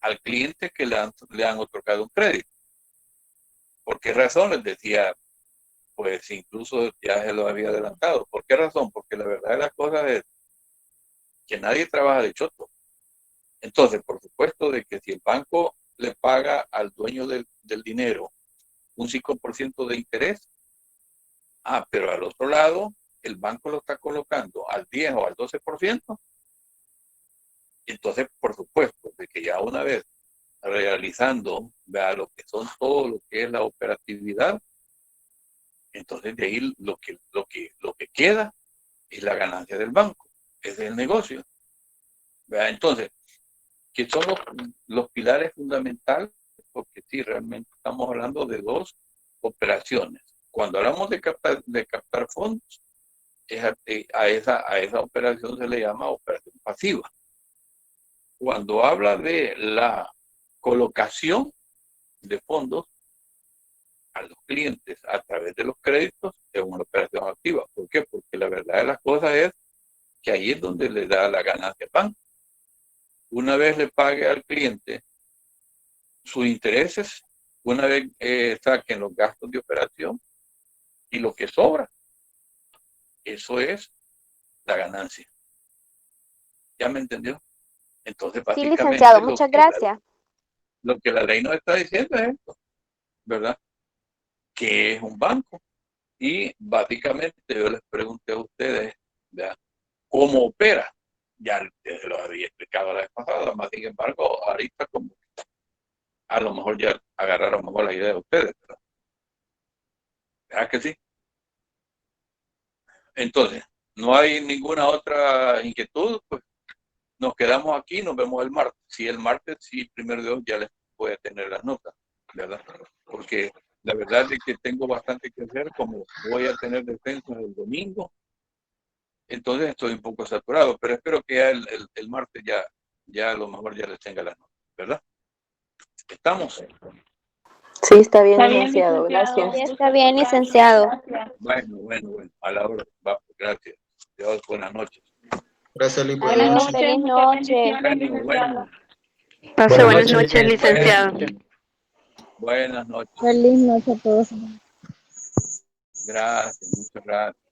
al cliente que le han otorgado un crédito. ¿Por qué razón? Les decía, pues incluso ya se lo había adelantado. ¿Por qué razón? Porque la verdad de las cosas es que nadie trabaja de choto. Entonces, por supuesto, de que si el banco le paga al dueño del dinero un 5% de interés, pero al otro lado, el banco lo está colocando al 10 o al 12%, entonces, por supuesto, de que ya una vez realizando, vea, lo que son todo lo que es la operatividad, entonces de ahí lo que queda es la ganancia del banco, es el negocio. ¿Vea? Entonces, ¿qué son los pilares fundamentales? Porque sí, realmente estamos hablando de dos operaciones. Cuando hablamos de captar fondos, a esa operación se le llama operación pasiva. Cuando habla de la colocación de fondos a los clientes a través de los créditos, es una operación activa. ¿Por qué? Porque la verdad de las cosas es que ahí es donde le da la ganancia al banco. Una vez le pague al cliente sus intereses, una vez saquen los gastos de operación y lo que sobra, eso es la ganancia. ¿Ya me entendió? Entonces, Sí, básicamente, licenciado, muchas gracias. lo que la ley nos está diciendo es esto, ¿verdad? Que es un banco. Y básicamente yo les pregunté a ustedes, ¿verdad?, cómo opera. Ya se lo había explicado la vez pasada, más sin embargo, ahorita como a lo mejor ya agarraron mejor la idea de ustedes, ¿verdad que sí? Entonces, no hay ninguna otra inquietud, pues nos quedamos aquí, nos vemos el martes. Si el martes, sí, primero Dios, ya les voy a tener las notas, ¿verdad? Porque la verdad es que tengo bastante que hacer, como voy a tener defensa el domingo, Entonces estoy un poco saturado, pero espero que ya el martes ya a lo mejor ya les tenga las notas, ¿verdad? ¿Estamos? Sí, está bien, Está bien, licenciado. licenciado. Gracias. Sí, está bien, licenciado. Bueno, a la hora. Va, gracias. Dios, buenas noches. Gracias, Luis. Buenas Adiós, noches, feliz muchas noche. bendiciones, Bueno. Pase buenas noches, noches, licenciado. Buenas noches. Feliz noche a todos. Gracias, muchas gracias.